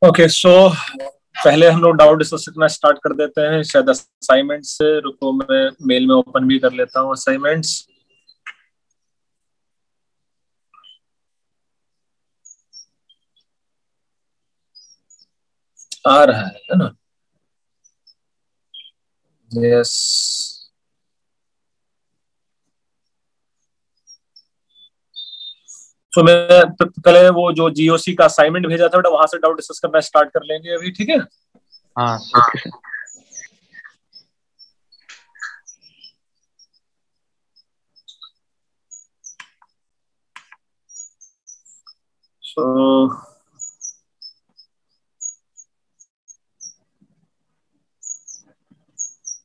Okay so पहले हम लोग डाउट डिस्कस करना स्टार्ट कर देते हैं शायद असाइनमेंट से। रुको मैं मेल में ओपन भी कर लेता हूँ असाइनमेंट्स। आ रहा है ना? यस। तो मैं पहले वो जो जीओसी का असाइनमेंट भेजा था बेटा वहां से डाउट डिस्कस करना स्टार्ट कर लेंगे अभी, ठीक है? हाँ सो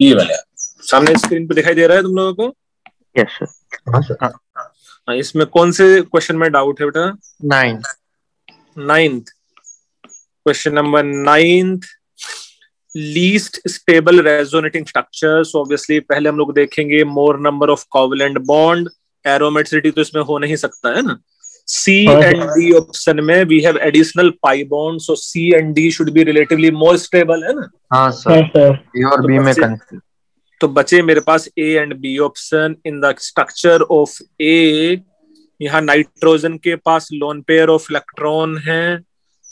ये वाला सामने स्क्रीन पे दिखाई दे रहा है तुम लोगों को? Yes sir. हाँ सर। हाँ, इसमें कौन से क्वेश्चन में डाउट है बेटा? 9th question number 9th least stable resonating structure. So obviously पहले हम लोग देखेंगे more number of covalent bond. Aromaticity तो इसमें हो नहीं सकता है ना। सी एंड डी ऑप्शन में we have additional pi bond, so C and D should be relatively more stable है ना। हाँ सर। ए और बी में कंफ्यूज। तो बचे मेरे पास A and B option. In the structure of A यहाँ नाइट्रोजन के पास लोन पेयर ऑफ इलेक्ट्रॉन है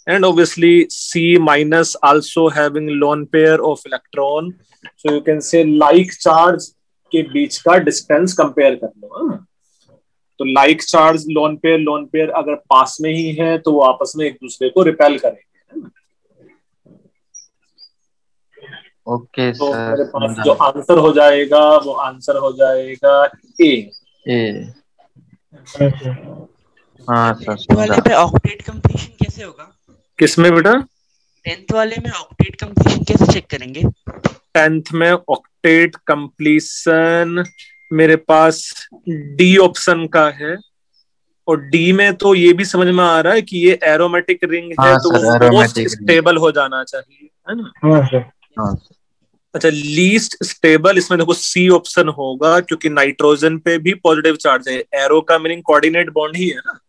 and obviously C minus also having lone pair of electron, so you can say like charge के बीच का डिस्टेंस कंपेयर कर लो। तो like charge lone pair अगर पास में ही है तो वो आपस में एक दूसरे को रिपेल करेंगे। ओके तो सर। मेरे पास जो आंसर हो जाएगा वो आंसर हो जाएगा ए। हाँ सर। वाले पे ऑक्टेट कंप्लीशन कैसे होगा? किसमें बेटा? 10th वाले में ऑक्टेट कंप्लीशन कैसे चेक करेंगे? 10th में ऑक्टेट कंप्लीशन मेरे पास डी ऑप्शन का है और डी में तो ये भी समझ में आ रहा है कि ये एरोमेटिक रिंग है। हाँ, तो वो मोस्ट स्टेबल हो जाना चाहिए है ना। हाँ सर। हाँ। अच्छा लीस्ट स्टेबल इसमें देखो सी ऑप्शन होगा क्योंकि नाइट्रोजन पे भी पॉजिटिव चार्ज है। एरो का मीनिंग कोऑर्डिनेट बॉन्ड ही है ना।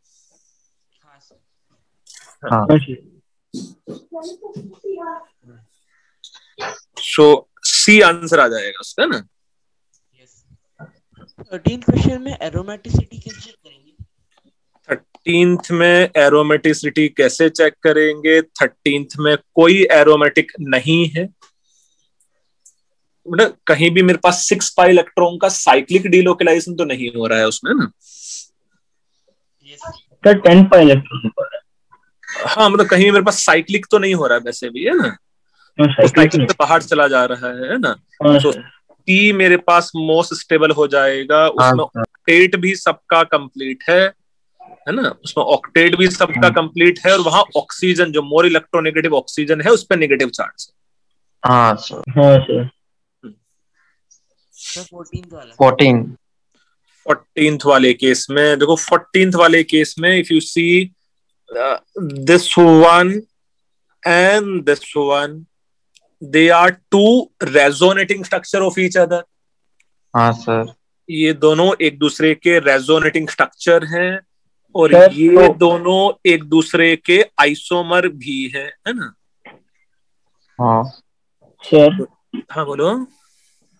हाँ। सो सी आंसर आ जाएगा उसका ना। 13th क्वेश्चन में एरोमेटिसिटी कैसे चेक करेंगे? 13th में एरोमेटिसिटी कैसे चेक करेंगे? 13th में कोई एरोमेटिक नहीं है मतलब कहीं भी मेरे पास 6 पाई इलेक्ट्रॉन का साइक्लिक डीलोकेलाइजेशन तो नहीं हो रहा है उसमें ना। सर 10 पाई इलेक्ट्रॉन हो रहा है। हाँ मतलब कहीं मेरे पास साइक्लिक तो नहीं हो रहा है वैसे भी है ना। साइक्लिक तो बाहर चला जा रहा है ना। तो टी मेरे पास मोस्ट स्टेबल हो जाएगा। उसमें ऑक्टेट भी सबका कंप्लीट है ना। उसमें ऑक्टेट भी सबका कंप्लीट है और वहां ऑक्सीजन जो मोर इलेक्ट्रोनेगेटिव ऑक्सीजन है उस पर नेगेटिव चार्ज है। हाँ सर। 14th वाले केस में देखो 14th वाले केस में if you see this one and this one they are two resonating structure of each other। हाँ सर। ये दोनों एक दूसरे के रेजोनेटिंग स्ट्रक्चर हैं और ये दोनों एक दूसरे के आइसोमर भी है ना। हाँ सर। हाँ बोलो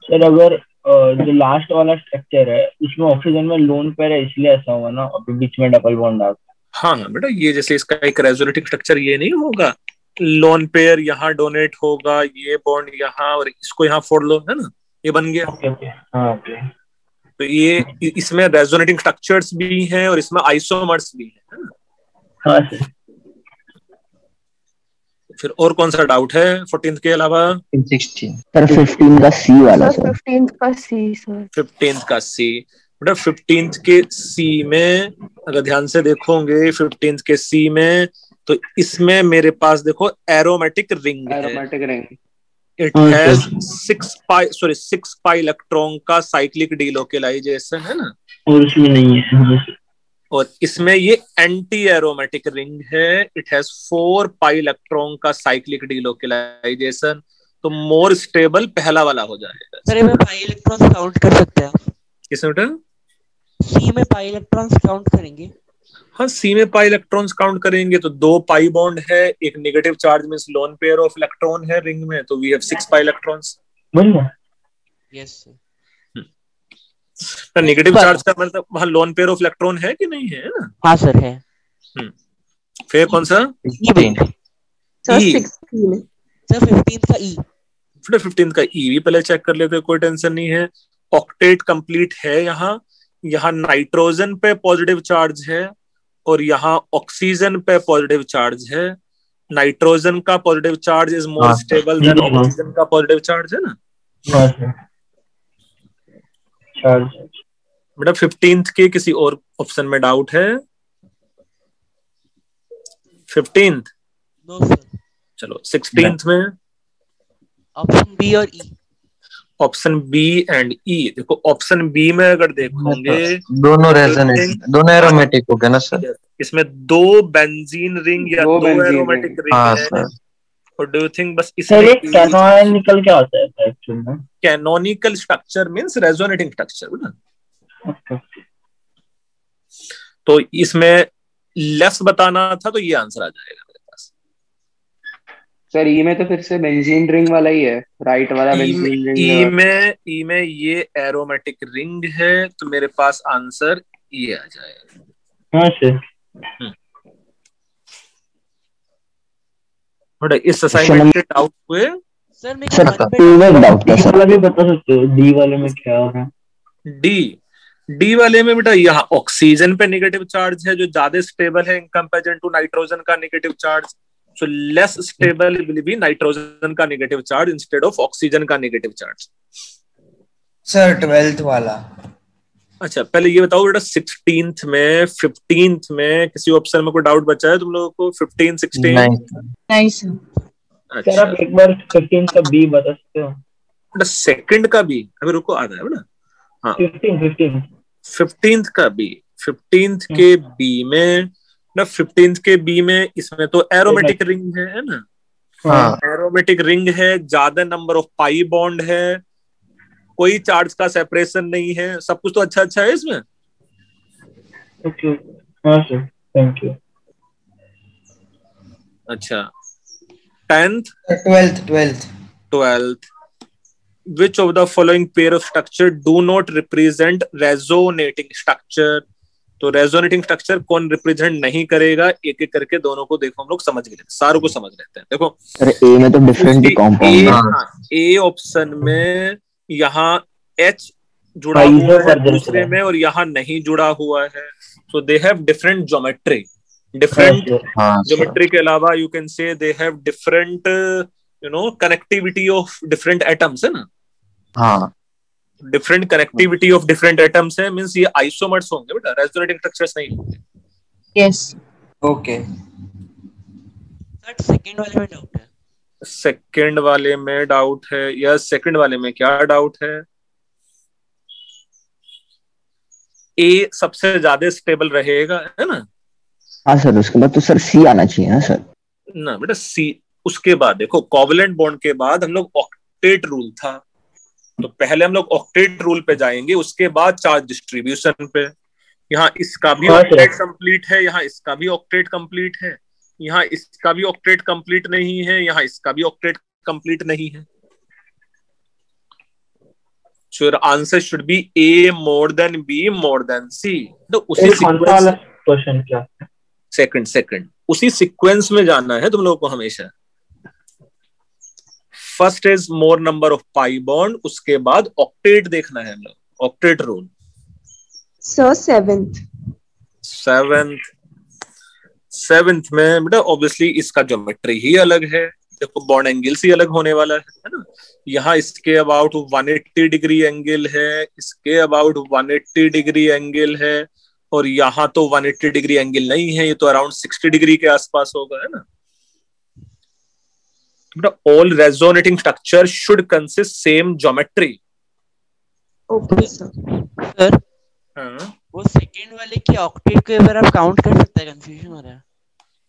सर। अगर जो लास्ट वाला स्ट्रक्चर है उसमें ऑक्सीजन में लोन पेयर है इसलिए ऐसा हुआ ना और बीच में डबल बॉन्ड आ गया। हाँ बेटा ये जैसे इसका एक रेजोनेटिंग स्ट्रक्चर ये नहीं होगा। लोन पेयर यहाँ डोनेट होगा ये बॉन्ड यहाँ और इसको यहाँ फोड़ लो है ना ये बन गया। ओके। तो ये इसमें रेजोनेटिंग स्ट्रक्चर्स भी हैं और इसमें आइसोमर्स भी हैं। हाँ सर। फिर और कौन सा डाउट है 14th के अलावा? 16 सर। 15 का सी वाला सर। 15th का सी सर। 15th का सी बेटा 15th के सी में अगर ध्यान से देखोगे 15th के सी में तो इसमें मेरे पास देखो एरोमेटिक रिंग है। इट हैज 6 पाई इलेक्ट्रॉन का साइक्लिक डीलोकेलाइजेशन है ना। और इसमें नहीं है। और इसमें ये एंटी एरोमेटिक रिंग है। इट हैज 4 पाई इलेक्ट्रॉन का साइक्लिक डीलोकेलाइजेशन। तो मोर स्टेबल पहला वाला हो जाएगा। सर में पाई इलेक्ट्रॉन्स काउंट कर सकते हैं आप? किसमें बेटा? सी में पाई इलेक्ट्रॉन्स काउंट करेंगे? हाँ, सी में पाई इलेक्ट्रॉन्स काउंट करेंगे तो 2 पाई बॉन्ड है, एक negative charge means loan pair of electron है रिंग में, तो वी हैव 6 पाई इलेक्ट्रॉन्स। बढ़िया। Yes sir. नेगेटिव चार्ज का मतलब वहां लोन पेयर ऑफ इलेक्ट्रॉन है कि नहीं है ना? हाँ सर है। फिर कौन सा? Sir E। 16 सर 15 का ई। 15 का ई भी पहले चेक कर लेते, कोई टेंशन नहीं है। ऑक्टेट कंप्लीट है। यहाँ नाइट्रोजन पे पॉजिटिव चार्ज है और यहाँ ऑक्सीजन पे पॉजिटिव चार्ज है। नाइट्रोजन का positive charge is more stable then oxygen का पॉजिटिव चार्ज है ना? बेटा 15th के किसी और ऑप्शन में डाउट है? 15th? No sir. चलो 16th में ऑप्शन बी और E. Option B and E. देखो ऑप्शन बी में अगर देखोगे दोनों रेजोनेंस, दोनों एरोमेटिक हो गए ना सर? इसमें 2 बेंजीन रिंग या 2 एरोमेटिक रिंग है। और डू यू थिंक बस इसमें कैनोनिकल क्या होता है एक्चुअली में? Canonical structure means resonating structure ना। तो इसमें लेस बताना था तो ये आंसर आ जाएगा मेरे पास। सर ई में तो फिर से बेंजीन रिंग वाला ही है, राइट वाला बेंजीन रिंग। ई में ये एरोमेटिक रिंग है तो मेरे पास आंसर ये आ जाएगा। हाँ सर। इस असाइनमेंट के डाउट हुए? सर मैं डाउट है सर, भी बता सकते हो डी वाले में क्या हो रहा है? डी वाले में बेटा यहाँ ऑक्सीजन पे नेगेटिव चार्ज है जो ज्यादा स्टेबल है इन कंपैरिजन टू नाइट्रोजन का negative charge. So less stable will be nitrogen का negative charge instead of oxygen का नेगेटिव चार्ज। सर 12th वाला। अच्छा पहले ये बताओ बेटा 16th में 15th में किसी ऑप्शन में कोई डाउट बचा है तुम लोगों को? 15 16 नहीं सर। सर आप एक बार 15 का बी बता सकते हो? बेटा सेकंड का बी अभी रुको आ रहा है बेटा। हाँ 15th का बी। 15th के बी में ना 15th के बी में इसमें तो एरोमेटिक रिंग है ना? हाँ एरोमेटिक रिंग है, ज्यादा नंबर ऑफ पाई बॉन्ड है, कोई चार्ज का सेपरेशन नहीं है, सब कुछ तो अच्छा अच्छा है इसमें। ओके हाँ सर थैंक यू। अच्छा 10th 12th which of the following pair of structure do not represent resonating structure? तो रेजोनेटिंग स्ट्रक्चर कौन रिप्रेजेंट नहीं करेगा? एक एक करके दोनों को देखो हम लोग समझ गए, सारों को समझ लेते हैं। देखो ए में तो डिफरेंट कंपाउंड है। ए ऑप्शन में यहाँ H जुड़ा हुआ है दूसरे में और यहाँ नहीं जुड़ा हुआ है। So they have different geometry. Different geometry के अलावा you can say they have different connectivity of different atoms है ना? हाँ different connectivity of different atoms है, मींस ये आइसोमर्स होंगे बेटा, रेजोनेटिंग स्ट्रक्चर्स नहीं होंगे। Yes okay. सेकंड वाले में डाउट है। सेकंड वाले में डाउट है या सेकंड वाले में क्या डाउट है? ए सबसे ज्यादा स्टेबल रहेगा है ना? हाँ सर। उसके बाद तो सर सी आना चाहिए ना सर? ना बेटा सी। उसके बाद देखो कोवलेंट बॉन्ड के बाद हम लोग ऑक्टेट रूल था, तो पहले हम लोग ऑक्टेट रूल पे जाएंगे, उसके बाद चार्ज डिस्ट्रीब्यूशन पे। यहाँ इसका भी ऑक्टेट कंप्लीट है, यहाँ इसका भी ऑक्टेट कंप्लीट है, यहाँ इसका भी ऑक्टेट कंप्लीट नहीं है, यहाँ इसका भी ऑक्टेट कंप्लीट नहीं है। So your answer should be A more than B more than C. तो उसी क्वेश्चन क्या? सेकंड उसी सीक्वेंस में जाना है तुम लोगों को हमेशा। First is more number of pi bond, उसके बाद ऑक्टेट देखना है हम लोग, ऑक्टेट रूल। सर 7th में बेटा ऑब्वियसली इसका ज्योमेट्री ही अलग है। देखो बॉन्ड एंगल्स ही अलग होने वाला है ना? यहाँ इसके अबाउट 180 डिग्री एंगल है, इसके अबाउट 180 डिग्री एंगल है, और यहाँ तो 180 डिग्री एंगल नहीं है, ये तो अराउंड 60 डिग्री के आसपास होगा है ना? All resonating structure should consist same geometry. Okay sir. वो सेकंड वाले की ऑक्टेट को एक बार आप काउंट कर सकते हैं? कंफ्यूजन हो रहा है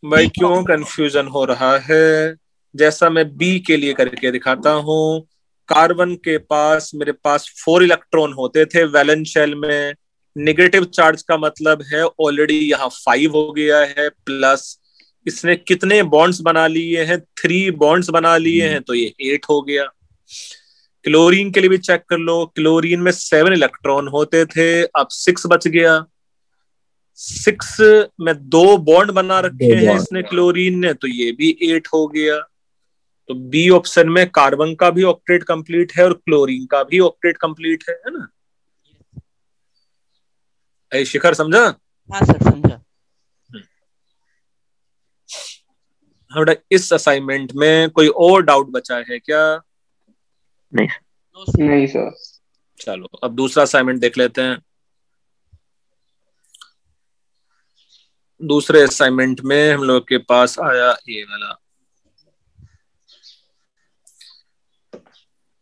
भाई। क्यों कंफ्यूजन हो रहा है? जैसा मैं बी के लिए करके दिखाता हूँ। कार्बन के पास मेरे पास 4 इलेक्ट्रॉन होते थे वैलेंस शेल में, नेगेटिव चार्ज का मतलब है ऑलरेडी यहाँ 5 हो गया है, प्लस इसने कितने बॉन्ड्स बना लिए हैं, 3 बॉन्ड्स बना लिए हैं, तो ये 8 हो गया। क्लोरीन के लिए भी चेक कर लो, क्लोरीन में 7 इलेक्ट्रॉन होते थे, अब 6 बच गया। 6 में 2 बॉन्ड बना रखे हैं इसने क्लोरीन ने, तो ये भी 8 हो गया। तो बी ऑप्शन में कार्बन का भी ऑक्टेट कंप्लीट है और क्लोरीन का भी ऑक्टेट कंप्लीट है ना। शिखर समझा? हाँ सर समझा। हमारा इस असाइनमेंट में कोई और डाउट बचा है क्या? नहीं सर। चलो अब दूसरा असाइनमेंट देख लेते हैं। दूसरे असाइनमेंट में हम लोग के पास आया ये वाला,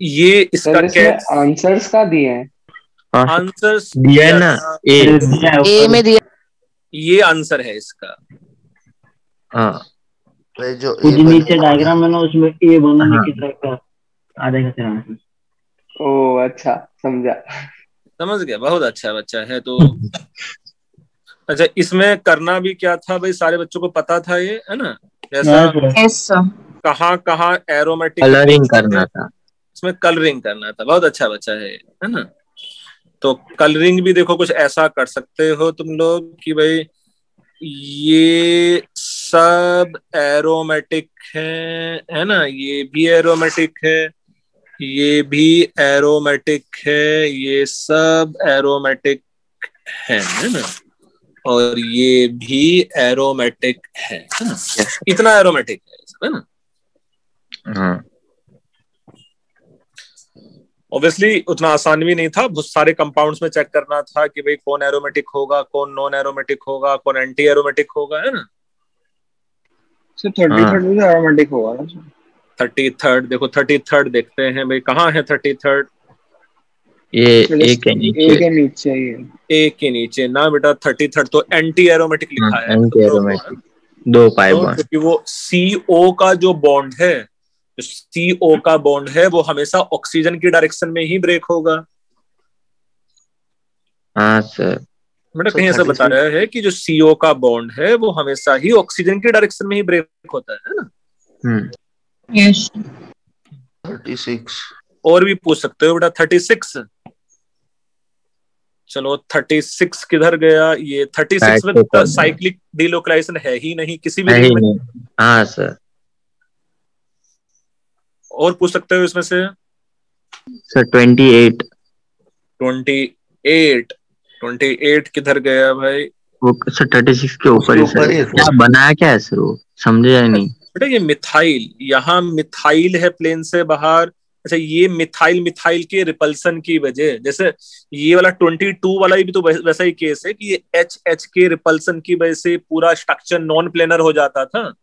ये इसका क्या आंसर्स का दिए हैं? आंसर्स दिया है ना, ए में दिया, ये आंसर है इसका। हाँ जो नीचे डायग्राम है ना उसमें ए बनाने की तरह का आधे का तेरा आंसर। ओ अच्छा, समझा, समझ गया, बहुत अच्छा बच्चा है। तो अच्छा, इसमें करना भी क्या था भाई, सारे बच्चों को पता था ये, है ना? जैसा कहाँ एरोमेटिक कलरिंग करना था, इसमें कलरिंग करना था। बहुत अच्छा बच्चा है ना? तो कलरिंग भी देखो कुछ ऐसा कर सकते हो तुम लोग कि भाई ये सब एरोमेटिक है ना, ये भी एरोमेटिक है, ये भी एरोमेटिक है, ये सब एरोमेटिक है ना, और ये भी एरोमेटिक है ना? इतना एरोमेटिक है ना? हाँ। ऑब्वियसली उतना आसान भी नहीं था, बहुत सारे कंपाउंड्स में चेक करना था कि भाई कौन एरोमेटिक होगा, कौन नॉन एरोमेटिक होगा, कौन एंटी एरोमेटिक होगा, है ना? सर 33rd भी एरोमेटिक होगा ना? 33rd देखो, 33rd देखते हैं भाई, कहाँ है 33rd? ये ए के नीचे, ए के नीचे ना बेटा, 33rd तो एंटी एरोमेटिक लिखा है, एंटी एरोमेटिक 2 पाई बॉन्ड, क्योंकि वो CO का जो बॉन्ड है, जो CO का बॉन्ड है वो हमेशा ऑक्सीजन की डायरेक्शन में ही ब्रेक होगा। हाँ सर, बेटा कहीं ऐसा बता रहा है कि जो CO का बॉन्ड है वो हमेशा ही ऑक्सीजन की डायरेक्शन में ही ब्रेक होता है ना? यस। 36 और भी पूछ सकते हो बेटा, 36। चलो 36 किधर गया? ये 36 में साइक्लिक डिलोकलाइजेशन है ही नहीं किसी भी रिंग में। हाँ सर। और पूछ सकते हो इसमें से? सर 28 किधर गया भाई? वो सर 36 के ऊपर ही सर। क्या बनाया क्या है सर, वो समझे या नहीं? बेटा ये मिथाइल, यहाँ मिथाइल है प्लेन से बाहर। अच्छा, ये मिथाइल के रिपल्सन की वजह, जैसे ये वाला 22 वाला भी तो वैसा ही केस है कि ये H के रिपल्सन की वजह से पूरा स्ट्रक्चर नॉन प्लेनर हो जाता था।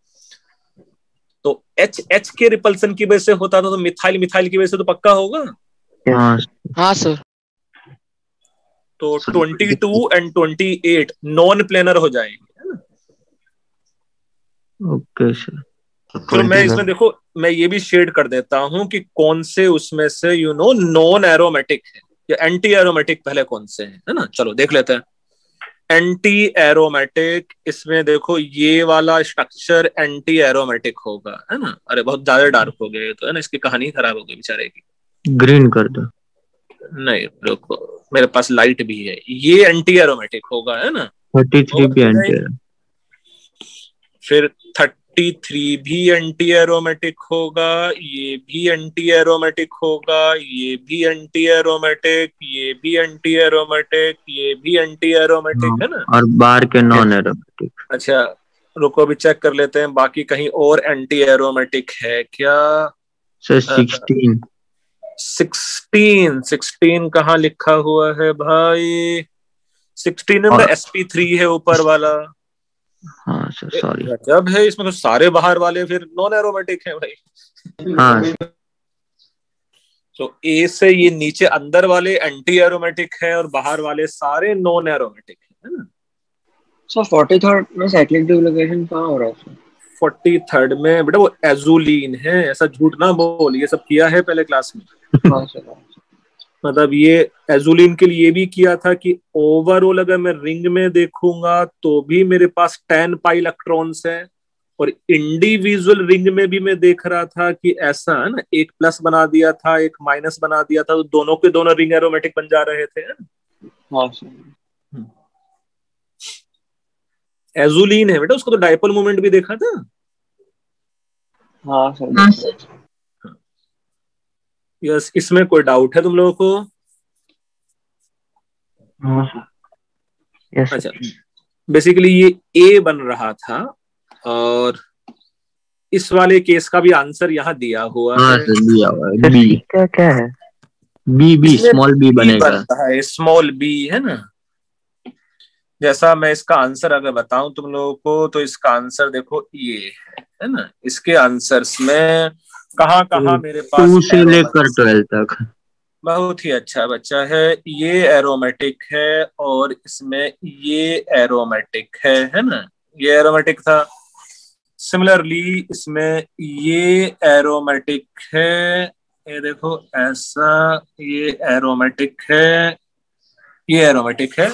तो H के रिपल्सन की वजह से होता था, तो मिथाइल की वजह से तो पक्का होगा। हाँ सर। तो 22 एंड 28 नॉन प्लेनर हो जाएंगे। Okay sir. तो मैं इसमें देखो, मैं ये भी शेड कर देता हूं कि कौन से उसमें से नॉन एरोमेटिक है या एंटी एरोमेटिक पहले कौन से है ना? चलो देख लेते हैं। एंटी एरोमेटिक, इसमें देखो ये वाला स्ट्रक्चर एंटी एरोमेटिक होगा, है ना? अरे बहुत ज्यादा डार्क हो गया तो, है ना? इसकी कहानी खराब हो गई बेचारे की। ग्रीन कर दो। नहीं रुको, मेरे पास लाइट भी है, ये एंटी एरोमेटिक होगा, है ना? 33 भी एंटी, फिर 33 भी एंटी एरोमेटिक होगा, ये भी एंटी एरोमेटिक होगा, ये भी एंटी एरोमेटिक, ये भी एंटी एरोमेटिक, ये भी एंटी एरोमेटिक, है ना? और बाहर के नॉन एरोमेटिक। अच्छा रुको, अभी चेक कर लेते हैं बाकी कहीं और एंटी एरोमेटिक है क्या? सर 16 कहाँ लिखा हुआ है भाई? 16 में sp3 है ऊपर वाला। हाँ सर सॉरी। जब है इसमें तो सारे बाहर वाले फिर नॉन एरोमेटिक हैं भाई। हाँ। तो ए से ये नीचे अंदर वाले एंटी एरोमेटिक है और बाहर वाले सारे नॉन एरोमेटिक है ना? सो 43rd में साइक्लिक डिलोकेशन कहाँ हो रहा है? 43rd में बेटा वो एजुलीन है, ऐसा झूठ ना बोल, ये सब किया है पहले क्लास में। मतलब ये एजुलिन के लिए भी किया था कि ओवरऑल अगर मैं रिंग में देखूंगा तो भी मेरे पास 10 पाई इलेक्ट्रॉन्स हैं, और इंडिविजुअल रिंग में भी मैं देख रहा था कि ऐसा है ना, एक प्लस बना दिया था, एक माइनस बना दिया था, तो दोनों के दोनों रिंग एरोमेटिक बन जा रहे थे। हाँ सर। एजुलिन है बेटा, उसको तो डायपोल मोमेंट भी देखा था। हाँ सर। हाँ सर। यस, इसमें कोई डाउट है तुम लोगों को? हाँ सर। यस अच्छा, बेसिकली ये ए बन रहा था, और इस वाले केस का भी आंसर यहाँ दिया हुआ हाँ है। सर, दिया हुआ है बी। क्या क्या है? बी स्मॉल बी बनेगा। बनता है स्मॉल बी, है ना। जैसा मैं इसका आंसर अगर बताऊं तुम लोगों को, तो इसका आंसर देखो ये है ना। इसके आंसर्स में कहाँ कहाँ मेरे पास 2 से लेकर 12 तक। बहुत ही अच्छा बच्चा है। ये एरोमेटिक है, और इसमें ये एरोमेटिक है ना। ये एरोमेटिक था। सिमिलरली इसमें ये एरोमेटिक है, ये देखो ऐसा, ये एरोमेटिक है, ये एरोमेटिक है।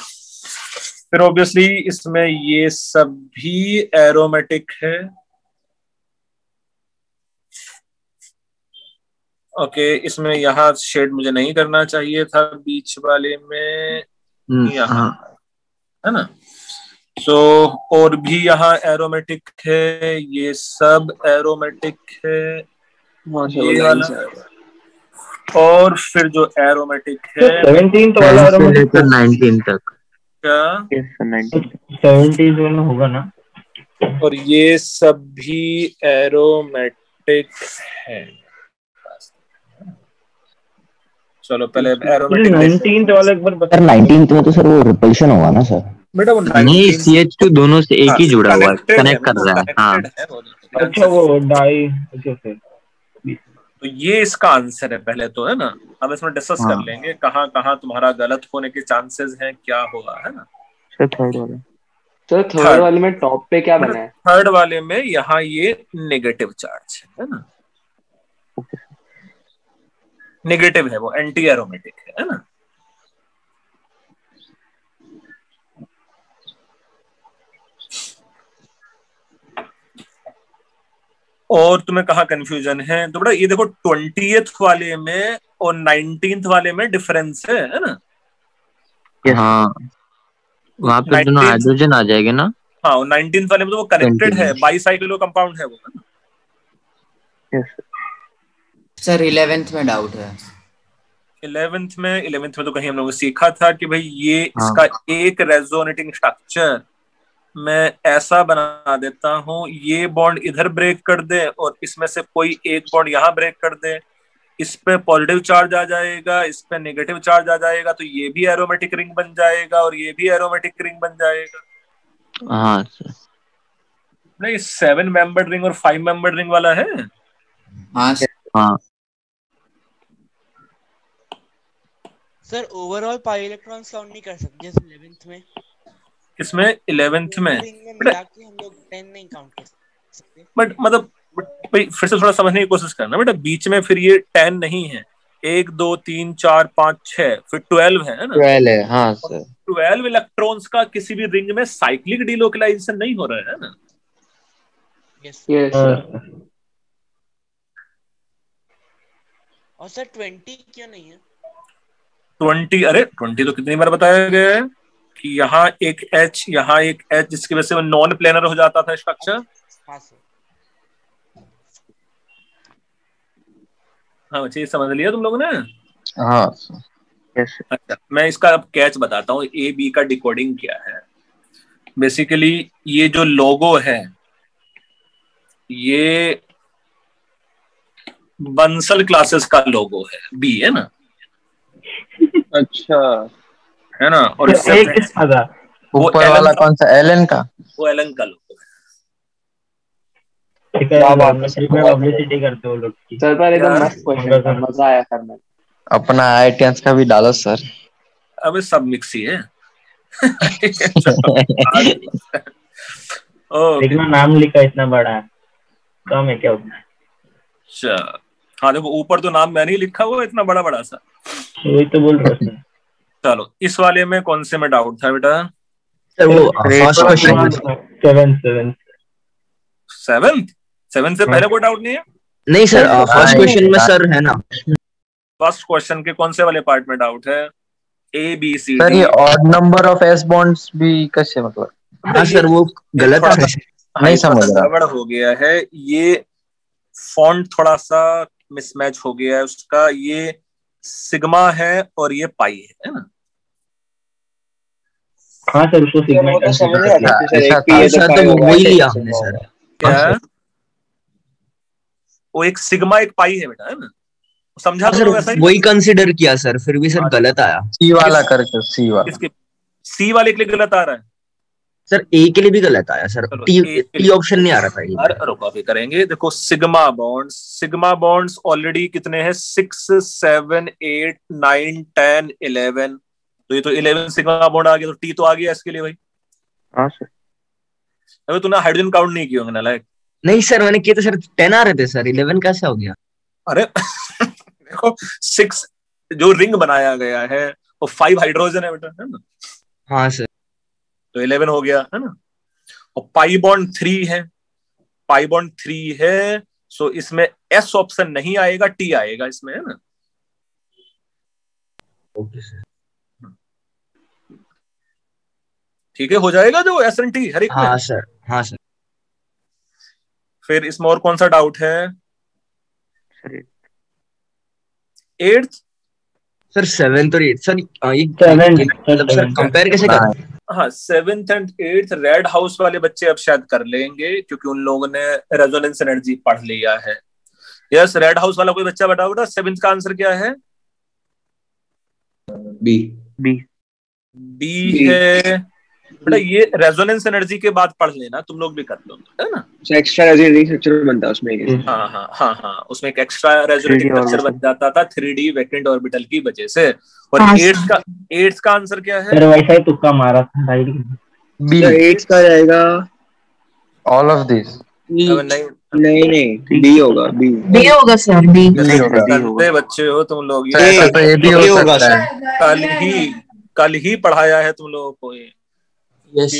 फिर ऑब्वियसली इसमें ये सब भी एरोमेटिक है। ओके, इसमें यहाँ शेड मुझे नहीं करना चाहिए था बीच वाले में, यहाँ है ना। सो और भी यहाँ एरोमेटिक है, ये सब एरोमेटिक है, ये वाला। और फिर जो एरोमेटिक है 17th वाला 10 से एरोमेटिक लेकर 19 तक। क्या, 17th वाला होगा ना। और ये सब भी एरोमेटिक है। चलो पहले एरोमेटिक 19th वाला एक बार बता। 19th में तो सर वो रिपल्शन होगा ना सर? बेटा वो नहीं, CH2 दोनों से एक ही जुड़ा हुआ है, कनेक्ट कर रहा है। हाँ अच्छा, वो डाई। तो ये इसका आंसर है पहले तो, है ना। हम इसमें डिस्कस कर लेंगे कहाँ कहाँ तुम्हारा गलत होने के चांसेस हैं, क्या होगा, है ना। थर्ड वाला, तो थर्ड वाले में टॉप पे क्या बना है? थर्ड वाले में यहाँ ये नेगेटिव चार्ज है ना। नेगेटिव है, वो एंटी एरोमेटिक है ना। और तुम्हें कहाँ कंफ्यूजन है? तो बेटा ये देखो 20th वाले में और 19th वाले में डिफरेंस है ना। हाँ वहाँ पे दोनों हाइड्रोजन आ जाएंगे ना। हाँ, 19th वाले में तो वो कनेक्टेड है, बाईसाइक्लो कंपाउंड है वो, है ना। सर 11th में डाउट है। 11th में तो कहीं हम लोगों ने सीखा था कि भाई ये इसका एक रेजोनेटिंग स्ट्रक्चर मैं ऐसा बना देता हूं, ये बॉन्ड इधर ब्रेक कर दे और इसमें से कोई एक बॉन्ड यहाँ ब्रेक कर दे, इस पे पॉजिटिव चार्ज आ जाएगा, इस पे नेगेटिव चार्ज आ जाएगा, तो ये भी एरोमेटिक रिंग बन जाएगा और ये भी एरोमेटिक रिंग बन जाएगा। हाँ सर। नहीं, 7 मेंबर्ड रिंग और 5 मेंबर्ड रिंग वाला है। हाँ हाँ sir overall pi electrons count नहीं कर सकते जैसे 11th में। इसमें 11th में मिला के हम लोग 10 नहीं काउंट कर सकते। बट मतलब फिर से थोड़ा समझने की कोशिश करना बेटा, बीच में फिर ये 10 नहीं है, 1 2 3 4 5 6 फिर 12 है ना। 12 है, हाँ सर। 12 इलेक्ट्रॉन्स का किसी भी रिंग में साइक्लिक डिलोकलाइजेशन नहीं हो रहा है ना। Yes yes. और सर 20 क्यों नहीं है? 20, अरे 20 तो कितनी बार बताया गया है कि यहाँ एक H, यहाँ एक H, जिसकी वजह से वो नॉन प्लेनर हो जाता था स्ट्रक्चर। हाँ सर। हाँ बच्चे, ये समझ लिया तुम लोगों ने? हाँ सर। अच्छा, मैं इसका अब कैच बताता हूँ, ए बी का डिकोडिंग क्या है। बेसिकली ये जो लोगो है ये बंसल क्लासेस का लोगो है, बी है ना। अच्छा है ना। और इससे ऊपर वाला कौन सा? एलन का? वो एलन का लोगो है। पब्लिसिटी करते हो लोग की। सर पर एकदम मस्त क्वेश्चन था, मजा आया सर में। अपना IITians का भी डालो सर। अब सब मिक्स ही है। देखना नाम लिखा इतना बड़ा है, कम है क्या उतना? अच्छा हाँ देखो, ऊपर तो नाम मैंने ही लिखा हुआ इतना बड़ा बड़ा सा। वही तो बोल रहा हूँ चलो इस वाले में कौन से में डाउट था बेटा? सर वो first question sir. Seventh seventh से पहले कोई डाउट नहीं है? नहीं सर, फर्स्ट क्वेश्चन में सर है ना। फर्स्ट क्वेश्चन के कौन से वाले पार्ट में डाउट है? A B C sir D. ये odd number of S bonds भी कैसे, मतलब हाँ सर, वो गलत थोड़ा है। सा नहीं समझ रहा। गड़बड़ हो गया है, ये फॉन्ट थोड़ा सा मिसमैच हो गया है उसका। ये सिग्मा है और ये पाई है ना? हाँ सर, उसको सिग्मा वो तो समझ रहा था कि सर ऐसा एक पी है सर तो तो पाई वही होगा, लिया ऐसे हमने होगा। सर। क्या? वो एक सिग्मा एक पाई है बेटा, है ना? समझा तो सर लोग ऐसा ही? वही कंसिडर किया सर, फिर भी सर गलत आया। सी वाला करके, सी वाला। इसके सी वाले के लिए गलत आ रहा है सर ए के लिए भी गलत आया सर, चलो, टी A के टी लिए। ऑप्शन नहीं आ रहा था ये। यार रुको अभी करेंगे। देखो सिग्मा बॉन्ड्स ऑलरेडी कितने हैं? 6 7 8 9 10 11। तो ये तो 11 सिग्मा बॉन्ड आ गया, तो टी तो आ गया इसके लिए भाई। हाँ सर। अबे तूने हाइड्रोजन काउंट नहीं किया होंगे ना, लाइक? नहीं सर, मैंने किया तो सर 10 आ रहे थे सर, 11 कैसे हो गया? अरे देखो 6 जो रिंग बनाया गया है वो 5 हाइड्रोजन है बेटा, है ना? हाँ सर। तो 11 हो गया, है ना? और पाई बॉन्ड 3 है, पाई बॉन्ड 3 है, सो इसमें एस ऑप्शन नहीं आएगा, टी आएगा इसमें, है ना? Okay sir. ठीक है, हो जाएगा जो एस एन टी हर एक में। हाँ सर, हाँ सर। फिर इसमें और कौन सा डाउट है? एट्थ सर 7th और 8th सर, ये Seventh, मतलब सर कंपेयर कैसे करें? हाँ, 7th and 8th red house वाले बच्चे अब शायद कर लेंगे क्योंकि उन लोगों ने रेजोनेंस एनर्जी पढ़ लिया है। यस, रेड हाउस वाला कोई बच्चा बताओ बेटा 7th का आंसर क्या है? बी। बी है बेटा। ये रेजोनेंस एनर्जी के बाद पढ़ लेना, तुम लोग भी कर लो, है ना? एक्स्ट्रा रेजोनेटिंग स्ट्रक्चर बनता है उसमें। हाँ हाँ हाँ हाँ, उसमें एक एक्स्ट्रा रेजोनेटिंग स्ट्रक्चर बन जाता था 3D वैकेंट ऑर्बिटल की वजह से। और हाँ, 8th का आंसर क्या है? सर वैसा ही तुक्का मारा था राइट। बी। 8 का जाएगा। All of this. नहीं डी होगा, बी। बी होगा सर, बी। गंदे बच्चे हो तुम लोग। ऐसा तो ये भी हो सकता है। कल ही पढ़ाया है तुम लोगों को ये। यस,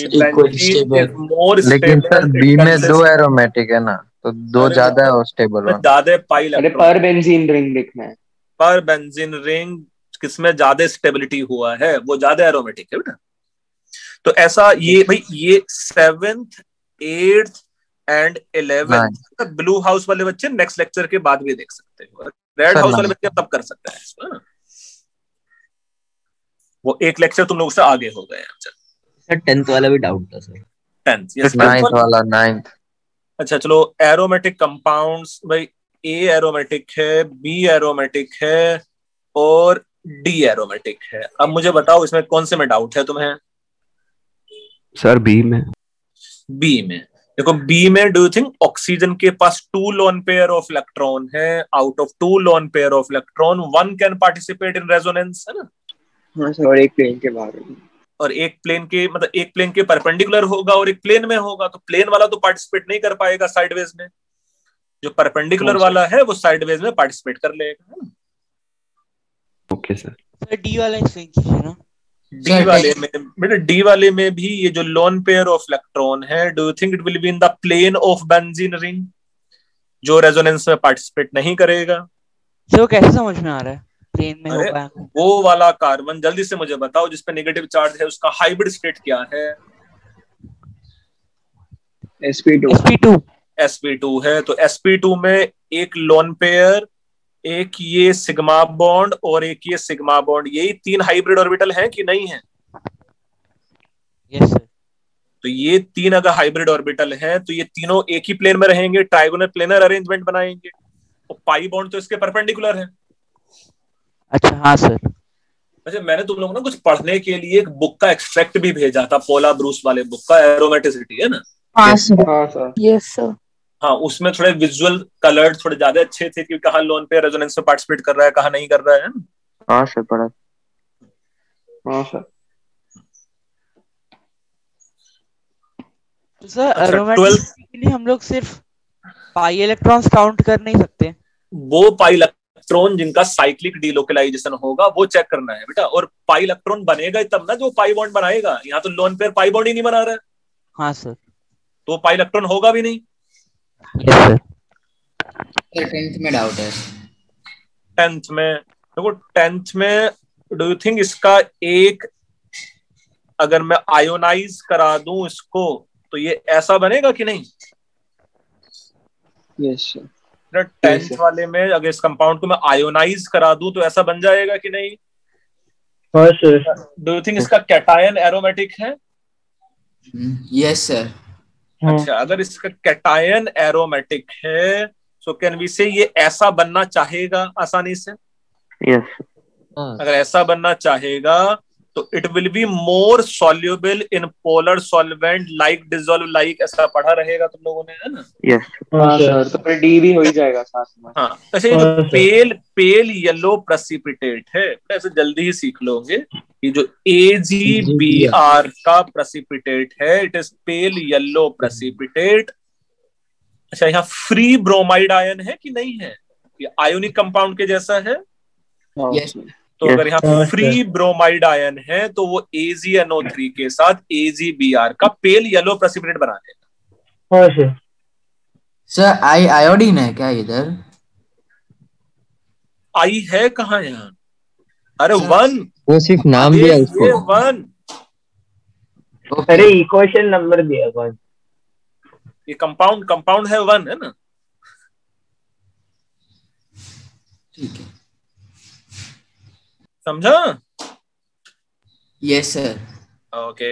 लेकिन सर बी में 2 एरोमेटिक है ना, तो 2 ज्यादा है और स्टेबल है। ज्यादा पाई अरे पर बेंजीन रिंग लिखना है। पर बेंजीन रिंग किसमें ज्यादा स्टेबिलिटी हुआ है, वो ज्यादा एरोमेटिक है बेटा। तो ऐसा ये भाई, ये 7th 8th and 11th blue house वाले बच्चे नेक्स्ट लेक्चर के बाद भी देख सकते हो। रेड हाउस वाले बच्चे तब कर सकते हैं, वो एक लेक्चर तुम लोग से आगे हो गए हैं। सर 10th वाला भी डाउट था सर। 10th, yes. 9th वाला 9th। अच्छा चलो, एरोमेटिक कंपाउंड्स भाई, ए एरोमेटिक है, बी एरोमेटिक है और डी एरोमेटिक है। अब मुझे बताओ इसमें कौन से में डाउट है तुम्हें? सर बी में। बी में देखो, बी में डू यू थिंक ऑक्सीजन के पास 2 लोन पेयर ऑफ इलेक्ट्रॉन है? Out of 2 loan pair of electron 1 can participate in resonance, है ना? हाँ सर, और एक प्लेन के बाहर होगी। और एक प्लेन के मतलब एक प्लेन के परपेंडिकुलर होगा और एक प्लेन में होगा, तो प्लेन वाला तो पार्टिसिपेट नहीं कर पाएगा साइडवेज में। जो परपेंडिकुलर वाला है वो साइडवेज में पार्टिसिपेट कर लेगा, है ना? Okay sir. सर डी वाला एक्सप्लेन कीजिए ना। डी वाले में बेटा, डी वाले में भी ये जो लोन पेयर ऑफ इलेक्ट्रॉन है, do you think it will be in the plane of benzene ring, जो रेजोनेंस में पार्टिसिपेट नहीं करेगा? सर वो कैसे समझ में आ रहा है प्लेन में होगा? वो वाला कार्बन जल्दी से मुझे बताओ जिसपे नेगेटिव चार्ज है, उसका हाइब्रिड स्टेट क्या है? sp2 sp2 है। तो sp2 में एक लोन पेयर, एक ये सिग्मा बॉन्ड और एक ये सिग्मा बॉन्ड, यही 3 हाइब्रिड ऑर्बिटल हैं कि नहीं है? Yes sir. तो ये 3 अगर हाइब्रिड ऑर्बिटल हैं तो ये तीनों एक ही प्लेन में रहेंगे, ट्राइगोनल प्लेनर अरेंजमेंट बनाएंगे। और पाई बॉन्ड तो इसके परपेंडिकुलर है। अच्छा हाँ सर। अच्छा, मैंने तुम लोगों को कुछ पढ़ने के लिए एक बुक का एक्सट्रैक्ट भी भेजा था, पोला ब्रूस वाले बुक का, एरोमेटिसिटी, है ना? हाँ सर। Yes sir. हाँ, उसमें थोड़े विजुअल कलर थोड़े ज्यादा अच्छे थे कि कहाँ लोन पे रेजोनेंस में पार्टिसिपेट कर रहा है, कहाँ नहीं कर रहा है। हाँ सर, पढ़ा। हाँ सर। तो सर एरोमेटिक के लिए हम लोग सिर्फ पाई इलेक्ट्रॉन्स काउंट कर नहीं सकते? वो पाई इलेक्ट्रॉन जिनका साइक्लिक डीलोकलाइजेशन होगा वो चेक करना है बेटा। और पाई इलेक्ट्रॉन बनेगा ही तब ना जो पाई बॉन्ड बनाएगा। यहाँ तो लोन पेयर पाई बॉन्ड ही नहीं बना रहा है। हाँ सर। तो पाई इलेक्ट्रॉन होगा भी नहीं। Yes sir. 10th में डाउट है। 10th में देखो, 10th में डू यू थिंक इसका एक अगर मैं आयोनाइज करा दूं इसको तो ये ऐसा बनेगा कि नहीं? Yes sir. 10th वाले में अगर इस कंपाउंड को मैं आयोनाइज करा दूं तो ऐसा बन जाएगा कि नहीं? डू यू थिंक इसका कैटायन एरोमेटिक है? Yes sir. अच्छा, अगर इसका कैटायन एरोमेटिक है सो कैन वी से ये ऐसा बनना चाहेगा आसानी से? यस। अगर ऐसा बनना चाहेगा तो it will be more soluble in polar solvent like dissolve like, ऐसा पढ़ा रहेगा तुम लोगों ने, है ना? Yes sir. तो फिर डी भी हो ही जाएगा साथ में। हाँ, अच्छा, ये जो पेल येलो प्रेसिपिटेट है ऐसे जल्दी ही सीख लोगे। ये जो AgBr का प्रेसिपिटेट है it is pale yellow precipitate. अच्छा, यहाँ फ्री ब्रोमाइड आयन है कि नहीं है? ये आयोनिक कंपाउंड के जैसा है। यस। तो अगर यहाँ फ्री ब्रोमाइड आयन है तो वो AgNO3 के साथ AgBr का पेल येलो प्रेसिपिटेट बना देगा। सर आयोडीन है क्या इधर? आई है कहाँ यहाँ? अरे वन, वो सिर्फ नाम दिया उसको। वन। अरे इक्वेशन नंबर दिया कौन? ये कंपाउंड है वन, है ना? ठीक है, समझा? Yes sir. ओके।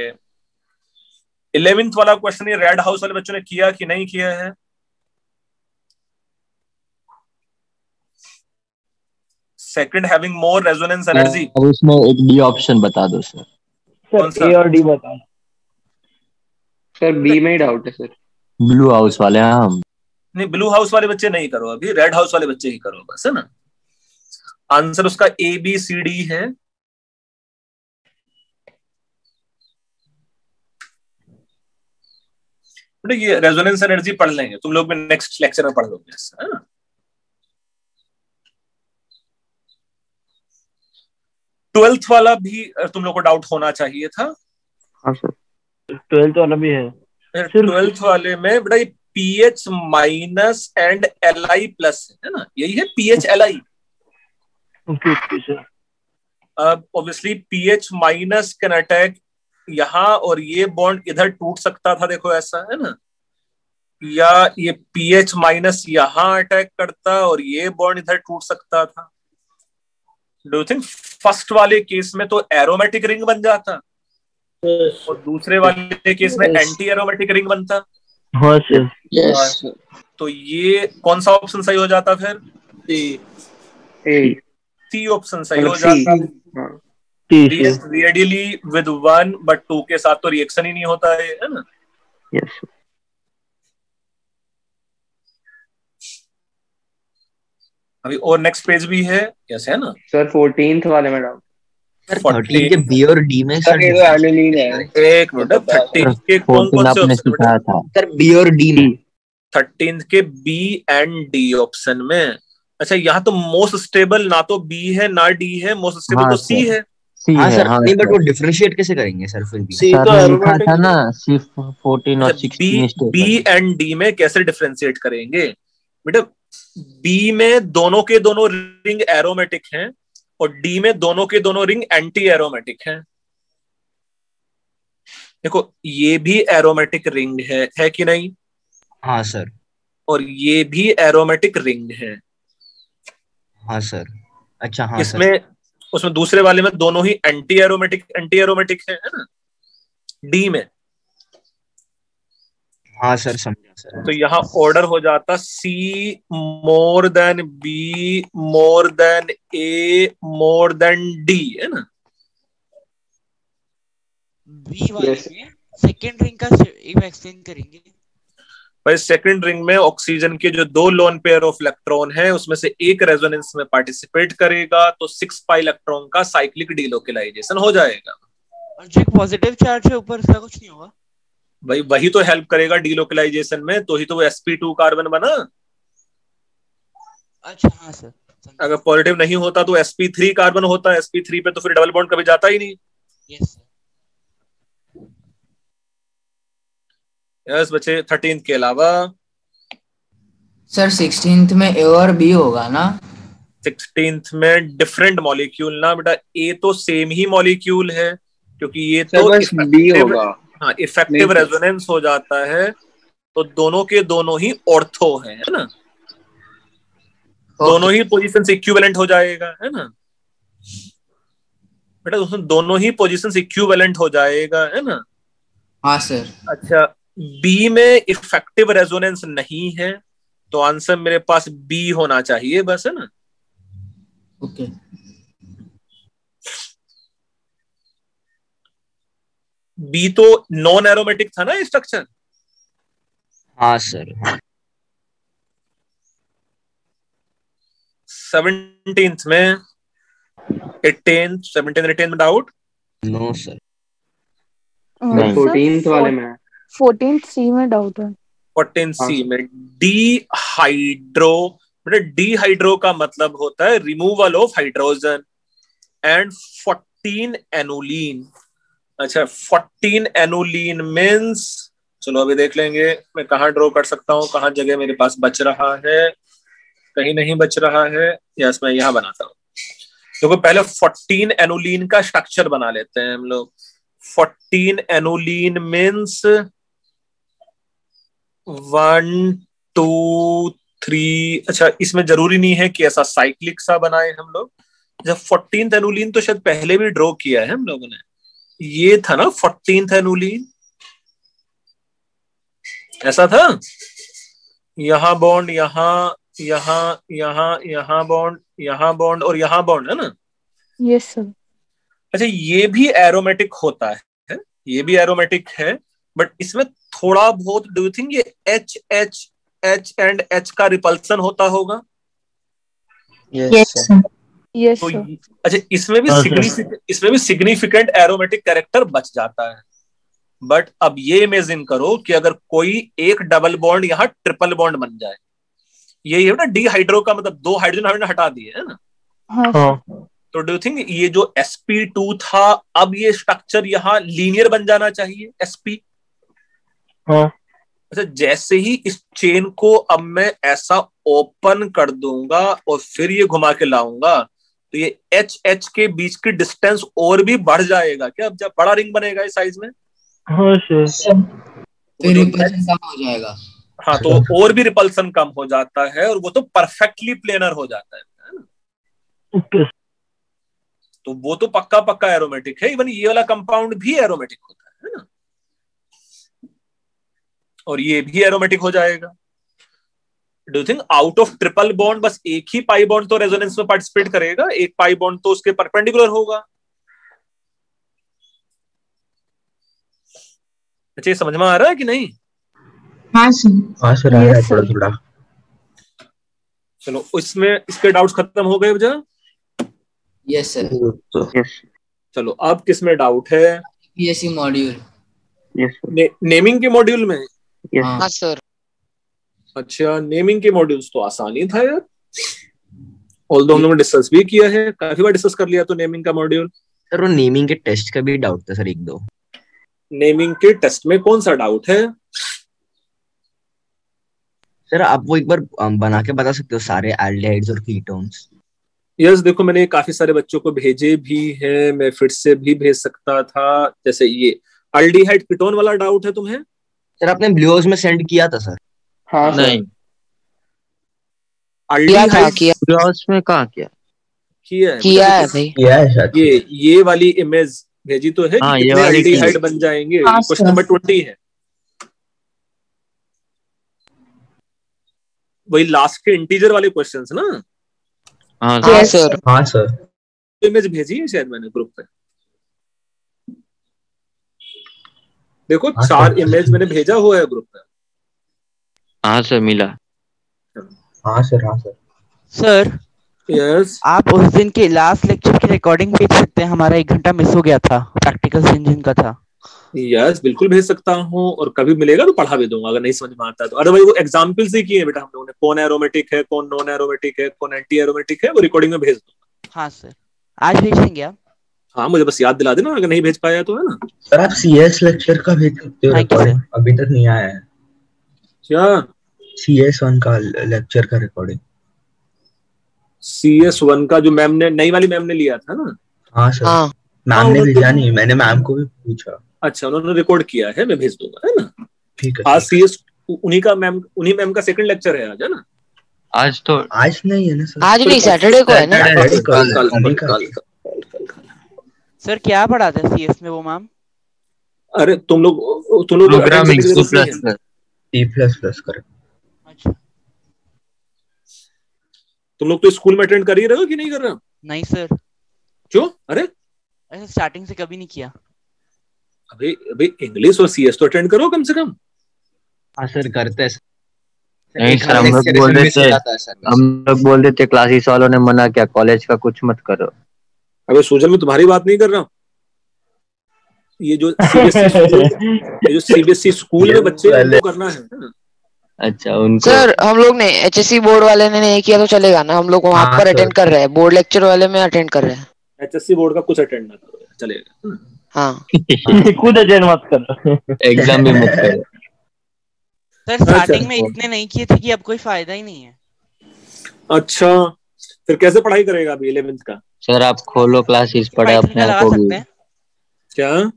11th वाला क्वेश्चन ये रेड हाउस वाले बच्चों ने किया कि नहीं किया है? Second having more resonance energy. अब उसमें एक डी ऑप्शन बता दो सर। सर ए और डी बताना। सर बी में ही डाउट है सर। ब्लू हाउस वाले हम नहीं, ब्लू हाउस वाले बच्चे नहीं करो अभी, रेड हाउस वाले बच्चे ही करो बस, है ना? आंसर उसका ABCD है। ये रेजोनेंस एनर्जी पढ़ लेंगे तुम लोग, में नेक्स्ट लेक्चर में पढ़ लोगे, है ना? ट्वेल्थ वाला भी तुम लोग को डाउट होना चाहिए था। हाँ सर। 12th वाला भी है। 12th वाले में बेटा ये PH minus and Li plus है ना? यही है PH Li। अब obviously PH minus can attack यहाँ और ये बॉन्ड इधर टूट सकता था, देखो ऐसा, है ना? या ये PH माइनस यहाँ अटैक करता और ये बॉन्ड इधर टूट सकता था। डू यू थिंक फर्स्ट वाले केस में तो एरोमेटिक रिंग बन जाता और दूसरे वाले केस में एंटी एरोमेटिक रिंग बनता? हाँ सर। यस। तो ये कौन सा ऑप्शन सही हो जाता फिर? सी ऑप्शन सही हो जाता। रेडियली विद 1 बट 2 के साथ तो रिएक्शन ही नहीं होता है ना? यस। अभी और नेक्स्ट पेज भी है, यस है ना सर? 14th वाले में डाउट। सर 13 के बी और डी में सर ये तो एमिलीन है। एक मिनट, 13 के कौन कौन से ऑप्शन सिखाया था सर? बी और डी में 13 के B एंड D ऑप्शन में। अच्छा, यहाँ तो मोस्ट स्टेबल ना तो B है ना D है, मोस्ट स्टेबल तो C है। हाँ सर, नहीं बट वो डिफरेंशिएट कैसे करेंगे सर? फिर भी सर ने लिखा था ना सिर्फ 14 और 16 B एंड D में कैसे डिफरेंशिएट करेंगे बेटा? B में दोनों के दोनों रिंग एरोमेटिक हैं और D में दोनों के दोनों रिंग एंटी एरोमेटिक हैं। देखो ये भी एरोमेटिक रिंग है कि नहीं? हाँ सर। और ये भी एरोमेटिक रिंग है। हाँ सर। अच्छा हाँ इसमें सर। उसमें दूसरे वाले में दोनों ही एंटी एरोमेटिक है ना? डी में। हाँ सर, समझा सर। तो यहाँ ऑर्डर हो जाता C more than B more than A more than D, है ना? बी वाले में सेकंड रिंग का एक्सप्लेन करेंगे भाई। सेकंड रिंग में ऑक्सीजन के जो 2 लोन पेयर ऑफ इलेक्ट्रॉन है उसमें से एक रेजोनेंस में पार्टिसिपेट करेगा तो 6 पाई इलेक्ट्रॉन का साइक्लिक डीलोकलाइजेशन हो जाएगा। और जो पॉजिटिव चार्ज है ऊपर उसका कुछ नहीं होगा भाई? वही तो हेल्प करेगा डीलोकलाइजेशन में, तो ही तो वो sp2 कार्बन बना। अच्छा हाँ सर, अगर पॉजिटिव नहीं होता तो sp3 कार्बन होता है, sp3 पे तो फिर डबल बॉन्ड कभी जाता ही नहीं। यस यस बच्चे 13th के अलावा सर 16th में ए और बी होगा ना? 16th में डिफरेंट मॉलिक्यूल ना बेटा, ए तो सेम ही मॉलिक्यूल है क्योंकि ये तो बस बी होगा। हाँ इफेक्टिव रेजोनेंस हो जाता है, तो दोनों के दोनों ही ऑर्थो है ना, दोनों ही पोजीशन इक्विवेलेंट हो जाएगा, है ना बेटा, उसमें दोनों ही पोजीशन इक्विवेलेंट हो जाएगा, है ना। हाँ सर। अच्छा बी में इफेक्टिव रेजोनेंस नहीं है, तो आंसर मेरे पास बी होना चाहिए बस, है ना। ओके। बी तो नॉन एरोमेटिक था ना ये स्ट्रक्चर। हाँ सर। 17th में 18th 17 18 में डाउट? No sir. 14th वाले में 14th सी में डाउट है। 14th सी में डीहाइड्रो, मतलब डीहाइड्रो का मतलब होता है रिमूवल ऑफ हाइड्रोजन, एंड 14 एनोलीन। अच्छा 14 एनोलीन मींस, चलो अभी देख लेंगे मैं कहाँ ड्रॉ कर सकता हूँ, कहाँ जगह मेरे पास बच रहा है, कहीं नहीं बच रहा है, यस मैं यहाँ बनाता हूँ। देखो पहले 14 एनोलीन का स्ट्रक्चर बना लेते हैं हम लोग। 14 एनोलीन मींस 1 2 3। अच्छा इसमें जरूरी नहीं है कि ऐसा साइक्लिक सा बनाए हम लोग। जब 14th एनोलीन तो शायद पहले भी ड्रॉ किया है हम लोगों ने, ये था ना 14th एनोलीन, ऐसा था, यहाँ बॉन्ड, यहाँ यहाँ यहाँ यहाँ बॉन्ड, यहाँ बॉन्ड और यहाँ बॉन्ड, है ना। Yes sir. अच्छा ये भी एरोमेटिक होता है, ये भी एरोमेटिक है, बट इसमें थोड़ा बहुत डू यू थिंक ये H H H and H का रिपल्सन होता होगा? यस यस तो सर। अच्छा इसमें भी सिग्निफिकेंट एरोमेटिक कैरेक्टर बच जाता है। बट अब ये इमेजिन करो कि अगर कोई एक डबल बॉन्ड यहाँ ट्रिपल बॉन्ड बन जाए, यही है ना डीहाइड्रो का मतलब, दो हाइड्रोजन हमने हटा दिए, है ना। हाँ। तो डू यू थिंक ये जो sp2 था, अब ये स्ट्रक्चर यहाँ लीनियर बन जाना चाहिए sp? हाँ। अच्छा जैसे ही इस चेन को अब मैं ऐसा ओपन कर दूंगा और फिर ये घुमा के लाऊंगा, तो ये एच एच के बीच की डिस्टेंस और भी बढ़ जाएगा क्या? अब जब बड़ा रिंग बनेगा इस साइज में, हाँ सर, फिर रिपल्सन कम हो जाएगा। हाँ तो और भी रिपल्सन कम हो जाता है, और वो तो परफेक्टली प्लेनर हो जाता है ना। ओके। तो वो तो पक्का पक्का एरोमेटिक है, इवन ये वाला कंपाउंड भी एरोमेटिक होता है ना, और ये भी एरोमेटिक हो जाएगा। Do you think out of triple bond बस एक ही पाई बॉन्ड तो रेजोनेंस में पार्टिसिपेट करेगा, एक पाई बॉन्ड तो उसके परपेंडिकुलर होगा। अच्छा ये समझ में आ रहा है कि नहीं? हाँ सर। हाँ सर, आ रहा है थोड़ा थोड़ा। चलो इसमें इसके डाउट्स खत्म हो गए भैया? Yes sir. चलो अब किसमें डाउट है? PSC module. नेमिंग के मॉड्यूल में? हाँ सर। अच्छा नेमिंग के मॉड्यूल्स तो आसान ही था यार, ऑल्दो हम लोगों ने डिस्कस भी किया है, काफी बार डिस्कस कर लिया तो नेमिंग का मॉड्यूल। सर वो नेमिंग के टेस्ट का भी डाउट था सर एक दो। नेमिंग के टेस्ट में कौन सा डाउट है? सर आप वो एक बार बना के बता सकते हो सारे एल्डिहाइड्स और कीटोन्स? यस देखो मैंने काफी सारे बच्चों को भेजे भी हैं, मैं फिर से भी भेज सकता था। जैसे ये एल्डिहाइड कीटोन वाला डाउट है तुम्हें? सर आपने ब्लू हाउस में सेंड किया था सर? हाँ नहीं, ब्लू हाउस में कहाँ किया? किया है भाई। किया है शायद। ये वाली इमेज भेजी तो है हाँ, कि ये कितने वाली एल्डिहाइड बन जाएंगे। हाँ, क्वेश्चन नंबर 20 है, वही लास्ट के इंटीजर वाले क्वेश्चंस ना। हाँ सर। हाँ सर। इमेज भेजी है शायद मैंने ग्रुप पे, देखो हाँ, 4 इमेज मैंने भेजा हुआ है ग्रुप पे। हाँ सर मिला। हाँ सर, हाँ सर। सर यस आप उस दिन के लास्ट लेक्चर की रिकॉर्डिंग भेज सकते हैं, हमारा 1 घंटा मिस हो गया था, प्रैक्टिकल इंजन का था। यस बिल्कुल भेज सकता हूँ, और कभी मिलेगा तो पढ़ा भी दूंगा अगर नहीं समझ में आता है तो। अदरवाइज वो एग्जाम्पल से किए बेटा हम लोगों ने, कौन एरोमेटिक है, कौन नॉन एरोमेटिक है, कौन एंटी एरोमेटिक है, वो रिकॉर्डिंग में भेज दूंगा। हाँ सर, आज भेज देंगे आप? हाँ मुझे बस याद दिला देना अगर नहीं भेज पाया तो, है ना। सर आप CS लेक्चर का भेज सकते हो, रिकॉर्डिंग अभी तक नहीं आया है। क्या? CS1 का लेक्चर का रिकॉर्डिंग। CS1 का जो मैम ने, नई वाली मैम ने लिया था ना? हाँ सर, मैम ने भेजा नहीं, मैंने मैम को भी पूछा। अच्छा, उन्होंने रिकॉर्ड किया है, मैं भेज दूंगा, है ना। ठीक है। आज CS उन्हीं मैम का सेकंड लेक्चर है आज, है ना। आज तो आज नहीं है ना सर, आज नहीं, सैटरडे को है ना। सर क्या पढ़ाते हैं CS में वो मैम? अरे तुम लोग प्रोग्रामिंग C++ कर। अच्छा, तुम लोग तो स्कूल में अटेंड कर ही रहे हो कि नहीं कर रहे हो? नहीं सर। क्यों? अरे ऐसे स्टार्टिंग से कभी नहीं किया। अभी इंग्लिश और CS तो अटेंड करो कम से कम। हाँ सर करते हैं। नहीं सर, हम लोग बोल देते क्लासेस वालों ने मना किया, कॉलेज का कुछ मत करो। अबे सूजन, में तुम्हारी बात नहीं कर रहा हूँ, ये जो CBSE स्कूल में बच्चे उनको करना है। अच्छा उनको सर हम लोग ने HSC बोर्ड वाले ने नहीं किया तो चलेगा ना, हम लोग वहाँ पर अटेंड कर रहे हैं, बोर्ड लेक्चर वाले में अटेंड कर रहे हैं। HSC बोर्ड का कुछ अटेंड ना करो, चलेगा। हाँ खुद अटेंड मत करो, एग्जाम भी मत करो। सर स्टार्टिंग में इतने नहीं किए थे कि अब कोई फायदा ही नहीं है। अच्छा फिर कैसे पढ़ाई करेगा अभी 11th का? सर आप खोलो क्लासेस, पढ़े अपने आप को भी। क्या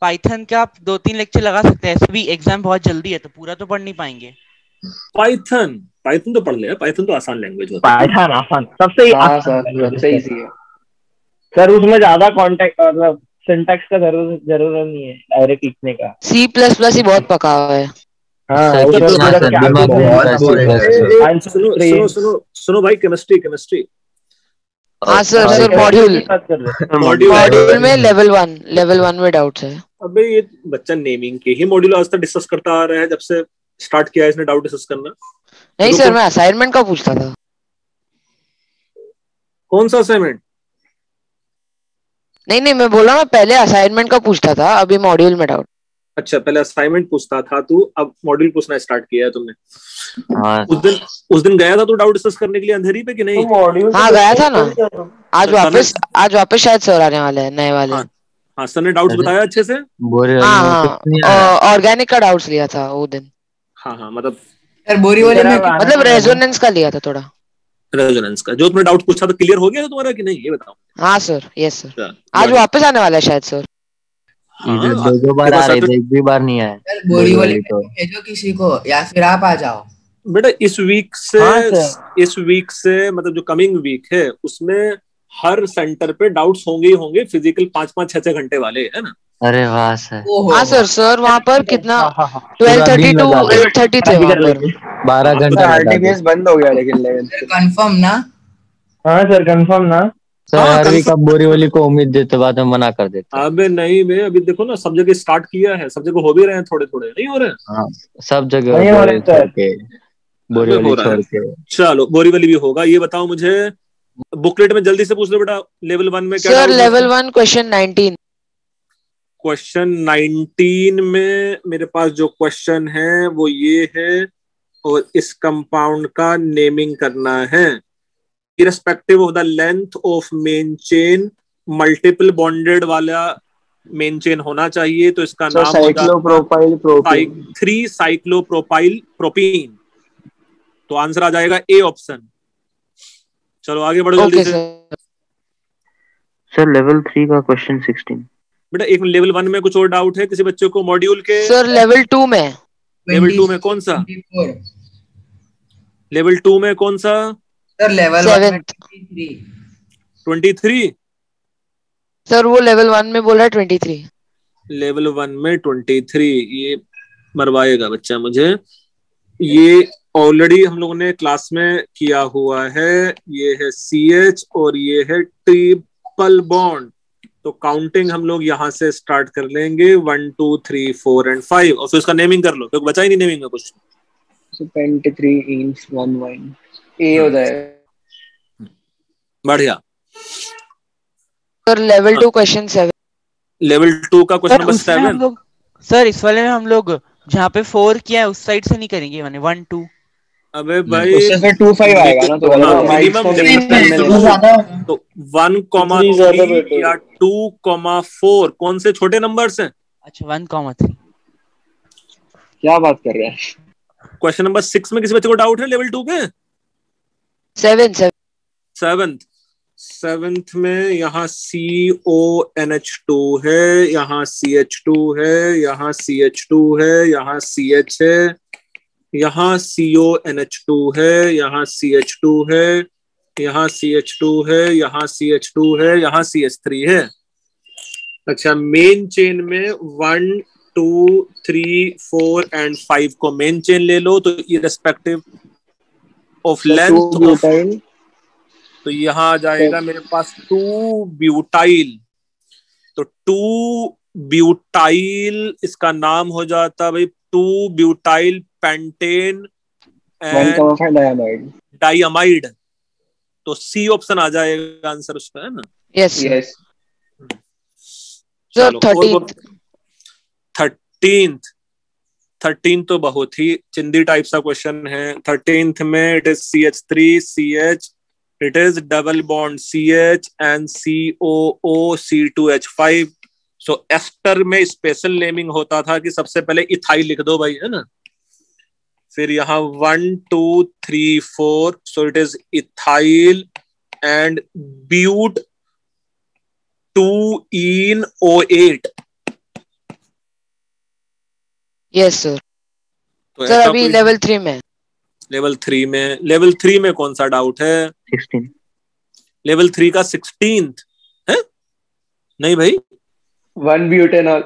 पाइथन का आप 2-3 लेक्चर लगा सकते हैं, ऐसे भी एग्जाम बहुत जल्दी है तो पूरा तो पढ़ नहीं पाएंगे। पाइथन तो पढ़ ले, पाइथन तो आसान लैंग्वेज होता है। पाइथन आसान, सबसे सबसे इजी है सर, उसमें ज्यादा कॉन्टेक्ट मतलब सिंटैक्स का जरूरत नहीं है, डायरेक्ट लिखने का। C++ ही बहुत पका हुआ है। सुनो भाई, केमिस्ट्री। हाँ सर मॉड्यूल में लेवल 1 में डाउट्स है। अबे ये बच्चा नेमिंग के ही मॉड्यूल आज तक डिस्कस करता आ रहा है, जब से स्टार्ट किया है इसने डाउट डिस्कस करना। नहीं सर, मैं असाइनमेंट का पूछता था। कौन सा असाइनमेंट? नहीं मैं बोला, मैं पहले असाइनमेंट का पूछता था, अभी मॉड्यूल में डाउट। अच्छा, पहले असाइनमेंट पूछता था तू, अब मॉड्यूल पूछना स्टार्ट किया है तुमने। हाँ। उस दिन गया था तू डाउट डिस्कस करने के लिए अंधेरी पे कि नहीं? हाँ गया था ना। आज वापस शायद सर आने वाले हैं, नए वाले। हाँ सर ने डाउट्स बताया अच्छे से। हाँ ऑर्गेनिक का डाउट्स लिया था वो दिन। हाँ मतलब बोरीवली में मतलब रेजोनेंस का लिया था थोड़ा। रेजोनेंस का जो तुमने डाउट पूछा था क्लियर हो गया था तुम्हारा कि नहीं, ये बताओ। हाँ सर, यस सर। आज वापस आने वाला है शायद सर। दो बार आ रहे थे, एक भी बार नहीं आया। बोरीवली तो भेजो किसी को, या फिर आप आ जाओ बेटा। इस वीक से मतलब जो कमिंग वीक है उसमें हर सेंटर पे डाउट्स होंगे फिजिकल 5-5, 6-6 घंटे वाले, है ना। अरे वाह सर। हाँ सर वहाँ पर कितना 12:30 to 8:30 थे वहाँ पर। 12 घंटे RTPS बंद हो गया लेकिन कंफर्म ना? हाँ सर कंफर्म ना। सर हर वीक अब बोरीवली को उम्मीद देते, बाद में मना कर देते। अबे नहीं मैं अभी देखो ना, सब जगह स्टार्ट किया है, सब जगह हो भी रहे हैं, थोड़े नहीं हो रहे हैं। हाँ सब जगह बोरीवली छोड़ के। चलो बोरीवली भी होगा। ये बताओ मुझे, बुकलेट में जल्दी से पूछ लो बेटा, लेवल 1 में क्या? Sir level 1 question 19। क्वेश्चन 19 में मेरे पास जो क्वेश्चन है वो ये है, और इस कंपाउंड का नेमिंग करना है। Irrespective of the length of main chain, multiple bonded वाला मेन चेन होना चाहिए, तो इसका नाम साइक्लोप्रोपाइल प्रोपीन। 3 cyclopropyl propene. तो आंसर आ जाएगा ए ऑप्शन। चलो आगे बढ़ो जल्दी से। सर लेवल 3 का क्वेश्चन 16। बेटा एक लेवल 1 में कुछ और डाउट है किसी बच्चे को मॉड्यूल के? सर लेवल 2 में। लेवल 2 में कौन सा? लेवल 2 में कौन सा? Sir level 23। सर वो लेवल 1 में बोला 23। लेवल 1 में 23। ये मरवाएगा बच्चा मुझे। ये ऑलरेडी हम लोगों ने क्लास में किया हुआ है। ये है CH और ये है ट्रिपल बॉन्ड। तो काउंटिंग हम लोग यहाँ से स्टार्ट कर लेंगे 1 2 3 4 और 5, और फिर उसका नेमिंग कर लो क्योंकि बचा ही नहीं नेमिंग में कुछ। 23 इंच 1 1 ए हो जाएगा। बढ़िया। Sir level 2 question 7। लेवल 2 का क्वेश्चन नंबर 7। सर इस वाले में हम लोग जहाँ पे 4 किया है उस साइड से नहीं करेंगे, माने 1 2। अबे भाई उससे फिर 2 5 आएगा ना, तो मिनिमम तो 1,3 या 2,4 कौन से छोटे नंबर्स हैं? अच्छा 1,3। क्या बात कर रहे हैं? क्वेश्चन नंबर 6 में किसी बच्चे को डाउट है लेवल 2 पे? 7th में यहाँ CONH2 है, यहाँ CH2 है, यहाँ CH2 है, यहाँ CH है, यहाँ CONH2 है, यहाँ CH2 है, यहाँ CH2 है, यहाँ CH2 है, यहाँ CH3 है। अच्छा, मेन चेन में 1 2 3 4 एंड 5 को मेन चेन ले लो, तो इररिस्पेक्टिव ऑफ लेंथ ऑफ, तो यहाँ आ जाएगा मेरे पास 2 ब्यूटाइल। तो 2 ब्यूटाइल इसका नाम हो जाता भाई 2 ब्यूटाइल पेंटेन एंड डाइअमाइड। तो सी ऑप्शन आ जाएगा आंसर उसका, है ना? Yes yes. चलो 13th तो बहुत ही चिंदी टाइप सा क्वेश्चन है। 13th में it is CH3 CH, it is double bond CH and COO C2H5। So ester में स्पेशल नेमिंग होता था कि सबसे पहले इथाइल लिख दो भाई, है ना? फिर यहाँ 1 2 3 4, so it is ethyl and but 2-ene-OH। Yes sir. तो सर अभी लेवल 3 में। लेवल 3 में कौन सा डाउट है? 16। लेवल 3 का 16th है? नहीं भाई, 1 ब्यूटेनॉल।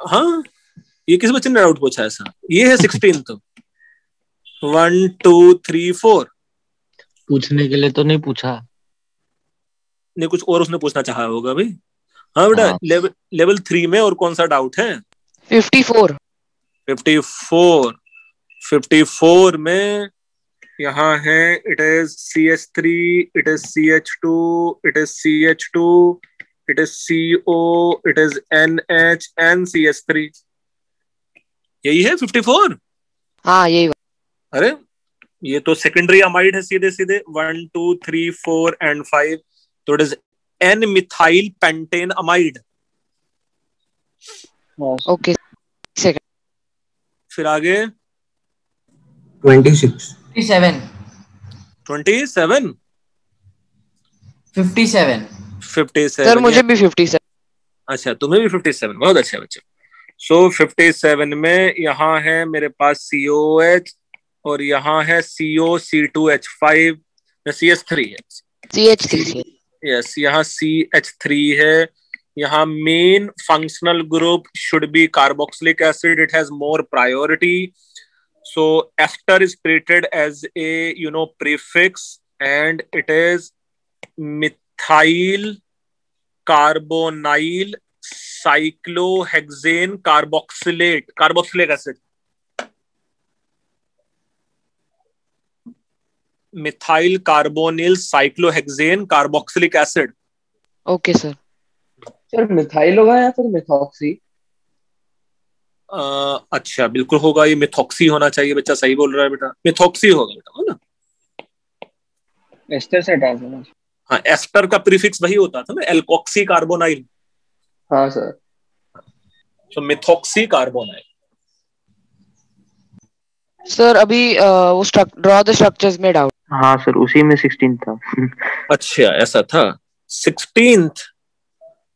हाँ, ये किस बच्चे ने डाउट पूछा ऐसा? ये है 16 तो 1 2 3 4 पूछने के लिए तो नहीं पूछा, नहीं कुछ और उसने पूछना चाहा होगा भाई। हाँ बेटा, लेवल 3 में और कौन सा डाउट है? 54 में यहाँ है it is CH3, it is CH2, it is CH2, it is CO, it is NH and CH3। यही है 54? हाँ यही। अरे ये तो सेकेंडरी अमाइड है सीधे सीधे 1 2 3 4 एंड 5। तो it is N-methyl pentane amide। Okay. फिर आगे 27 57। सर मुझे भी 57। अच्छा तुम्हें भी 57, बहुत अच्छा बच्चे। सो 57 में यहाँ है मेरे पास COH और यहाँ है CO C2H5, CH3 है। CH3 यस, यहाँ CH3 है। यहाँ main functional group should be carboxylic acid, it has more priority. So ester is treated as a prefix and it is methyl carbonyl cyclohexane carboxylic acid। methyl carbonyl cyclohexane carboxylic acid। Okay sir. Sir methyl होगा या फिर methoxy? अच्छा बिल्कुल होगा, ये methoxy होना चाहिए, बच्चा सही बोल रहा है बेटा, मिथॉक्सी होगा बेटा, है ना? एस्टर से डालना। हाँ, एस्टर का प्रीफिक्स वही होता था ना, एल्कोक्सी कार्बोनाइल। हाँ सर। तो मिथॉक्सी कार्बोनाइल। सर अभी वो ड्रॉ द स्ट्रक्चर्स में डाउट। हाँ सर उसी में 16 था। अच्छा ऐसा था। 16th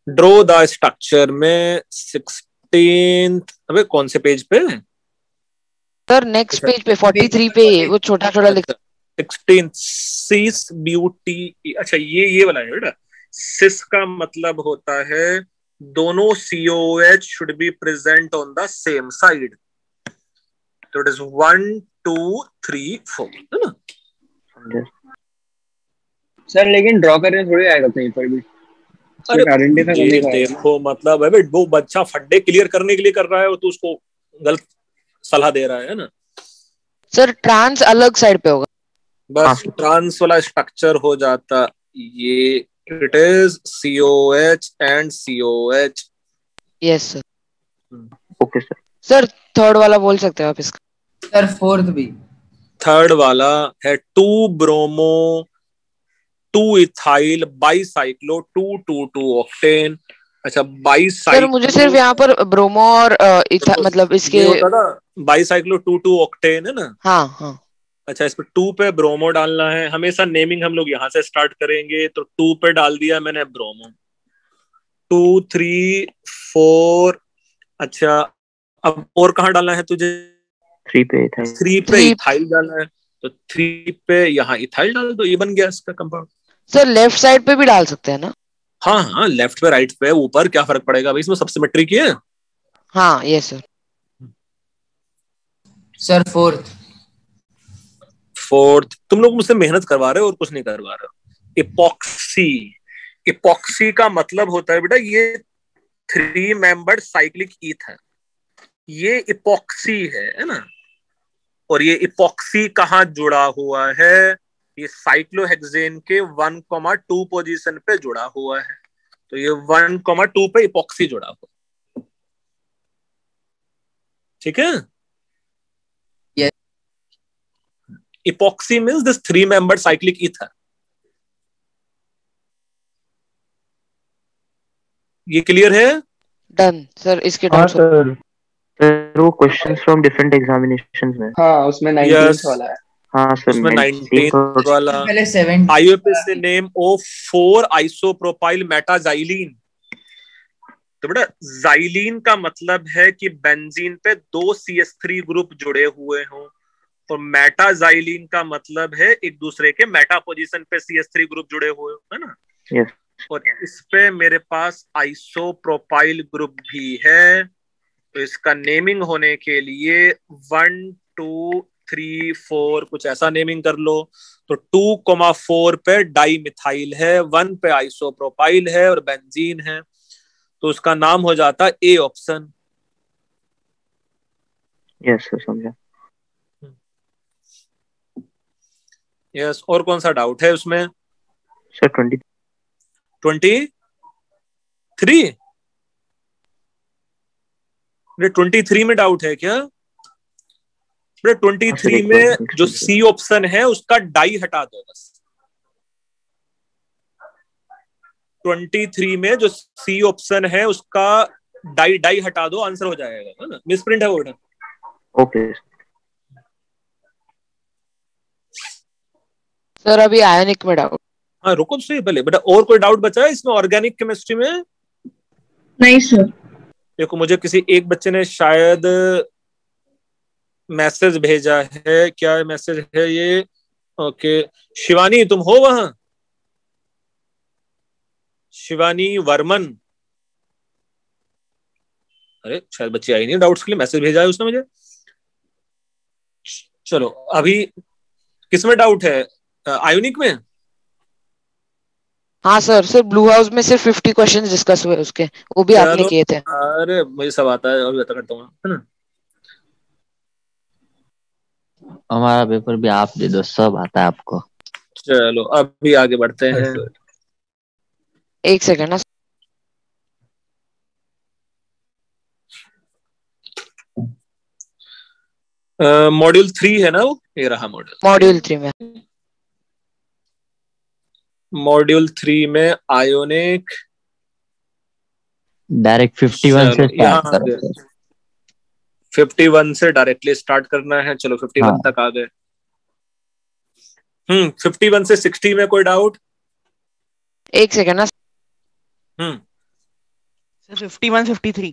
ड्रॉ द स्ट्रक्चर में 16th। अबे कौन से पेज पे? सर नेक्स्ट पेज पे 43 पे वो छोटा छोटा लिखा। 16th सिस ब्यूटी। अच्छा ये वाला है बेटा। सिस का मतलब होता है दोनों COH should be present on the same side. तो इट इज 1 2 3 4, है ना? सर लेकिन ड्रॉ करने थोड़ी आएगा कहीं पर भी। अरे ये देखो मतलब है वो बच्चा फड्डे क्लियर करने के लिए कर रहा है, तो उसको गलत सलाह दे रहा है ना। सर ट्रांस अलग साइड पे होगा, बस ट्रांस वाला स्ट्रक्चर हो जाता ये। It is COH and COH। Yes sir. Okay sir. Sir third वाला बोल सकते हो आप इसका? सर फोर्थ भी। थर्ड वाला है 2 ब्रोमो 2 इथाइल बाईसाइक्लो 222 ऑक्टेन। अच्छा सर बाईसाइक्लो, मुझे सिर्फ यहाँ पर ब्रोमो और मतलब इसके ये होता था बाईसाइक्लो 22 ऑक्टेन है ना। हाँ हाँ। अच्छा इस पे 2 पे ब्रोमो डालना है। हमेशा नेमिंग हम लोग यहाँ से स्टार्ट करेंगे, तो 2 पे डाल दिया मैंने ब्रोमो 2 3 4। अच्छा अब और कहाँ डालना है तुझे? 3 पे इथाइल। 3 पे इथाइल डालना है, तो 3 पे यहाँ इथाइल डाल दो, ये बन गया इसका कंपाउंड। सर लेफ्ट साइड पे भी डाल सकते हैं ना? हाँ हाँ, लेफ्ट पे राइट पे ऊपर क्या फर्क पड़ेगा भाई, इसमें सब सिमेट्री है। हाँ ये सर। सर फोर्थ तुम लोग मुझसे मेहनत करवा रहे हो और कुछ नहीं करवा रहे हो। इपॉक्सी, इपॉक्सी का मतलब होता है बेटा ये 3 मेंबर्ड साइक्लिक ईथर, ये इपॉक्सी है ना। और ये इपॉक्सी कहाँ जुड़ा हुआ है? ये साइक्लोहेक्सेन के 1,2 पोजीशन पे जुड़ा हुआ है, तो ये 1,2 पे इपॉक्सी जुड़ा हुआ। ठीक है, epoxy means this 3 membered cyclic ether. ये क्लियर है? Done sir. इसके हाँ सर। वो क्वेश्चंस फ्रॉम डिफरेंट एग्जामिनेशंस में। हाँ उसमें 19th वाला है। हाँ सर उसमें 19th वाला। पहले 7 IUPAC से नेम ऑफ 4 आइसोप्रोपाइल मेटाजाइलीन। तो बेटा जाइलीन का मतलब है कि बेंजीन पे 2 CH3 ग्रुप जुड़े हुए हों, और मेटाजाइलीन का मतलब है एक दूसरे के मेटा पोजीशन पे CH3 ग्रुप जुड़े हुए है ना। यस। और इस पे मेरे पास आइसोप्रोपाइल ग्रुप भी है, तो इसका नेमिंग होने के लिए 1 2 3 4 कुछ ऐसा नेमिंग कर लो। तो 2,4 पे डाई मिथाइल है, 1 पे आइसोप्रोपाइल है और बेंजीन है, तो उसका नाम हो जाता है ए ऑप्शन। यस सर समझा। यस, और कौन सा डाउट है उसमें? सर 23 23 में डाउट है क्या? 23 में जो सी ऑप्शन है उसका डाई हटा दो बस। 23 में जो सी ऑप्शन है उसका डाई हटा दो, आंसर हो जाएगा, है ना। मिसप्रिंट है वो बेटा। Okay sir. अभी आयोनिक में डाउट। हाँ रुको तो सही पहले बेटा, और कोई डाउट बचा है इसमें ऑर्गेनिक केमिस्ट्री में? नहीं सर। देखो मुझे किसी एक बच्चे ने शायद मैसेज भेजा है, क्या मैसेज है ये? ओके, शिवानी तुम हो वहां? शिवानी वर्मन। अरे शायद बच्ची आई नहीं डाउट्स के लिए, मैसेज भेजा है उसने मुझे। चलो अभी किसमें डाउट है? आयोनिक में? हाँ सर। सर ब्लू हाउस में सिर्फ 50 क्वेश्चंस डिस्कस हुए उसके, वो भी आपने किए थे। अरे मुझे सब आता है, और बता करता हूँ, है ना। हमारा पेपर भी आप दे दो, सब आता है आपको। चलो अभी आगे बढ़ते हैं। एक सेकंड ना। मॉड्यूल 3 है ना वो, ये रहा मॉड्यूल 3 में। मॉड्यूल 3 में आयोनिक डायरेक्ट 51 से स्टार्ट करो। 51 से डायरेक्टली स्टार्ट करना है। चलो 51 तक आ गए। 51 से 60 में कोई डाउट? एक सेकंड ना। 51 53।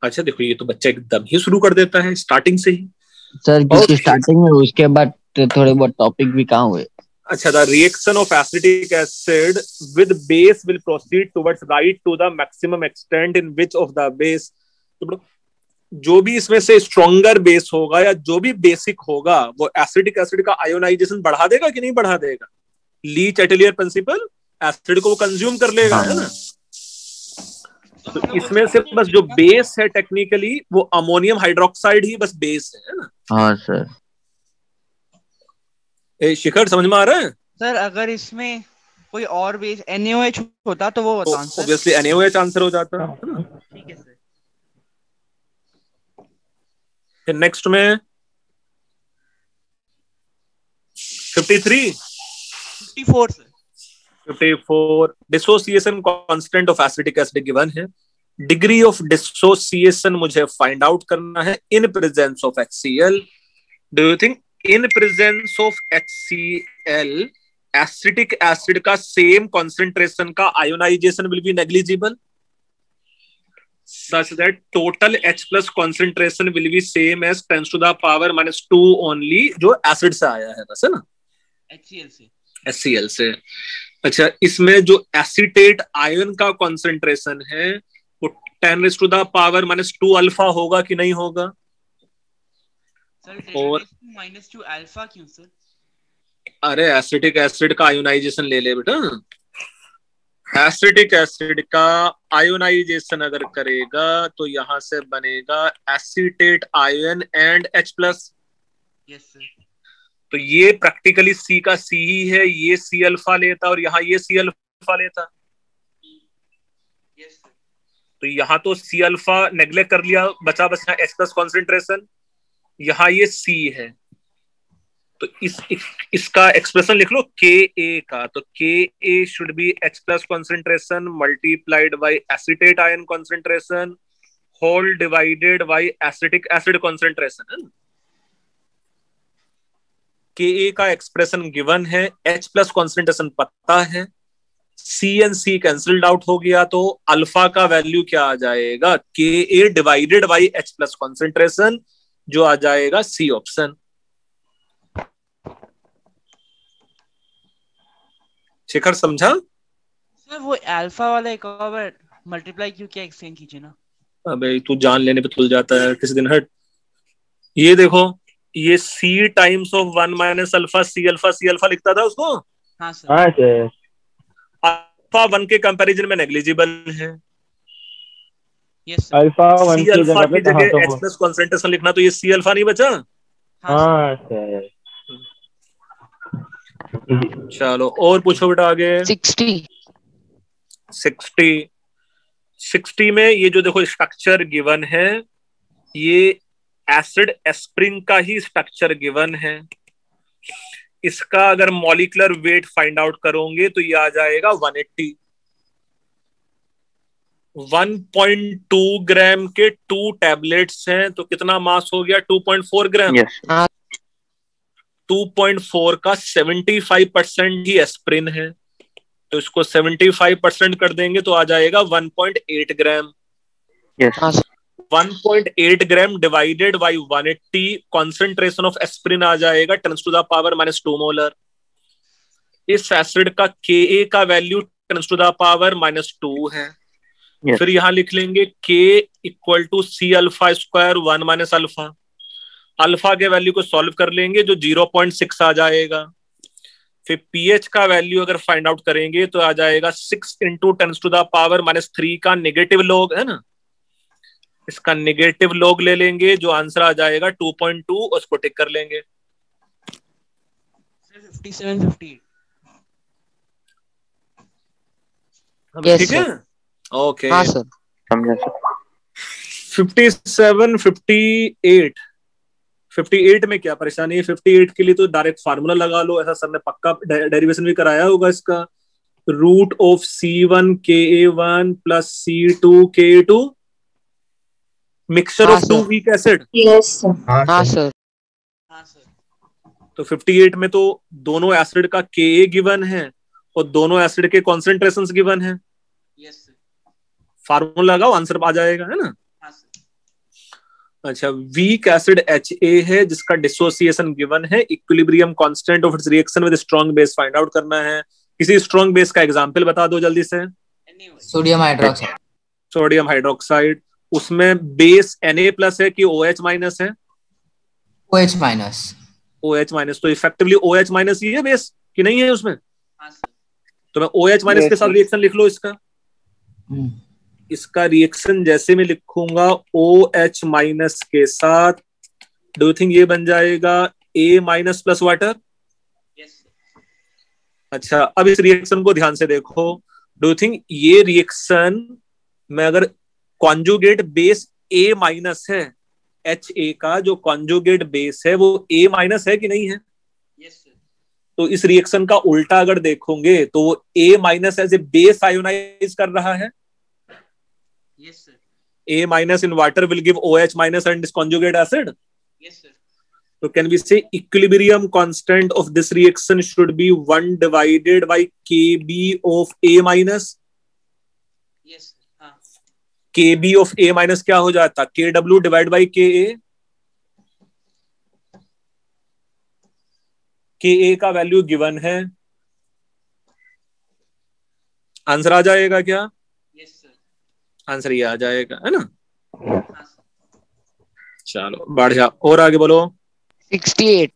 अच्छा देखो ये तो बच्चा एकदम ही शुरू कर देता है स्टार्टिंग से ही। सर क्योंकि स्टार्टिंग में, उसके बाद थोड़े बहुत टॉपिक भी कहाँ हुए। अच्छा, the reaction of acetic acid with base will proceed towards right to the maximum extent in which of the base, तो जो भी इसमें से स्ट्रॉन्गर बेस होगा या जो भी बेसिक होगा वो एसिडिक एसिड का आयोनाइजेशन बढ़ा देगा कि नहीं बढ़ा देगा? लीच एटेलियर प्रिंसिपल, एसिड को वो कंज्यूम कर लेगा, है ना। तो इसमें से बस जो बेस है टेक्निकली वो अमोनियम हाइड्रोक्साइड ही बस बेस है ना। हाँ सर। शिखर समझ में आ रहा है? सर अगर इसमें कोई और बेस NaOH होता तो वो आंसर ऑब्वियसली NaOH आंसर हो जाता है ना। ठीक है सर। फिर नेक्स्ट में 53 54 sir. 54 dissociation constant of acetic acid given है। डिग्री ऑफ डिसोसिएशन मुझे फाइंड आउट करना है in presence of HCl। Do you think in presence of HCl acetic acid का सेम कॉन्सेंट्रेशन का ionization will be negligible such that total H plus concentration will be same as 10 to the power -2 only, जो acid से आया है बस, है ना, HCl से। अच्छा, इसमें जो एसीटेट आयन का कॉन्सेंट्रेशन है वो 10 to the power -2 अल्फा होगा कि नहीं होगा? और -2 अल्फा क्यों सर? अरे एसिटिक एसिड का आयोनाइजेशन ले ले बेटा। एसिटिक एसिड का आयोनाइजेशन अगर करेगा तो यहां से बनेगा acetate ion and H plus. Yes sir. तो ये प्रैक्टिकली C का C ही है, ये C अल्फा लेता और यहाँ ये C अल्फा लेता। Yes sir. तो यहाँ तो C अल्फा नेग्लेक्ट कर लिया, बचा बचा H प्लस कॉन्सेंट्रेशन, यहाँ ये C है। तो इसका एक्सप्रेशन लिख लो Ka का, तो Ka should be H plus concentration multiplied by acetate ion concentration whole divided by acetic acid concentration. Ka का एक्सप्रेशन गिवन है, H प्लस कॉन्सेंट्रेशन पता है, C and C cancelled out हो गया, तो अल्फा का वैल्यू क्या आ जाएगा? Ka divided by H plus concentration, जो आ जाएगा C ऑप्शन। शेखर समझा? सर वो अल्फा वाला एक और मल्टीप्लाई क्यों किया, एक्सचेंज कीजिए ना। अबे तू जान लेने पे तुल जाता है किसी दिन। हट, ये देखो, ये C times of 1 minus alpha C alpha लिखता था उसको। हाँ सर। अल्फा 1 के कंपैरिजन में नेग्लिजिबल है। यस अल्फा 1 C अल्फा की जगह H प्लस कॉन्सेंट्रेशन लिखना, तो ये C अल्फा नहीं बचा। हाँ सर। चलो और पूछो बेटा आगे। 60 में ये जो देखो स्ट्रक्चर गिवन है, ये एसिड एस्प्रिन का ही स्ट्रक्चर गिवन है। इसका अगर मॉलिक्यूलर वेट फाइंड आउट करोगे तो ये आ जाएगा 180। 1.2 ग्राम के 2 टैबलेट्स हैं, तो कितना मास हो गया? 2.4 ग्राम। 2.4 का 75% ही एस्प्रिन है, तो इसको 75% कर देंगे तो आ जाएगा 1.8 gram. 1.8 gram divided by 180, concentration of aspirin आ जाएगा 10 to the power -2 मोलर। इस एसिड का Ka का वैल्यू 10 to the power -2 है। फिर यहां लिख लेंगे K equal to C alpha square 1 minus alpha. Alpha के वैल्यू को सॉल्व कर लेंगे जो 0.6 आ जाएगा। फिर pH का वैल्यू अगर फाइंड आउट करेंगे तो आ जाएगा 6 × 10 to the power -3 का नेगेटिव लॉग, है ना, इसका नेगेटिव लॉग ले लेंगे, जो आंसर आ जाएगा 2.2, उसको टिक कर लेंगे। 57 58। ठीक है, ओके। हाँ सर, समझा सर। 57 58 में क्या परेशानी है? 58 के लिए तो डायरेक्ट फार्मूला लगा लो, ऐसा सर ने पक्का डेरिवेशन भी कराया होगा इसका। Root of C1 Ka1 plus C2 Ka2 mixture of 2 weak acid. Yes sir. हाँ सर। तो 58 में तो दोनों एसिड का Ka गिवन है और दोनों एसिड के कॉन्सेंट्रेशंस गिवन है। फार्मूला लगाओ, आंसर आ जाएगा, है ना। अच्छा, वीक एसिड Ha है जिसका डिसोसिएशन गिवन है, equilibrium constant of its reaction with strong base find out करना है। किसी स्ट्रॉन्ग बेस का एग्जांपल बता दो जल्दी से। Sodium hydroxide. सोडियम हाइड्रोक्साइड, उसमें बेस Na+ है कि OH- है? OH minus. OH-, तो इफेक्टिवली OH- ही है बेस कि नहीं है उसमें? तो मैं OH- के साथ रिएक्शन लिख लो इसका। इसका रिएक्शन जैसे मैं लिखूंगा OH- के साथ, डू यू थिंक ये बन जाएगा A- प्लस वाटर? अच्छा, अब इस रिएक्शन को ध्यान से देखो। डू यू थिंक ये रिएक्शन में अगर कॉन्जुगेट बेस A- है HA का जो कॉन्जुगेट बेस है वो A माइनस है कि नहीं है? तो इस रिएक्शन का उल्टा अगर देखोगे तो वो A minus as a base ionize कर रहा है. A minus in water will give OH minus and its conjugate acid. Yes, sir. So can we say equilibrium constant of this reaction should be 1 divided by Kb of A minus? Yes, हाँ. Kb of A minus क्या हो जाता? Kw divided by Ka. Ka का value given है. Answer आ जाएगा क्या? Answer ये आ जाएगा, है ना? चलो बढ़ जा, और आगे बोलो. 68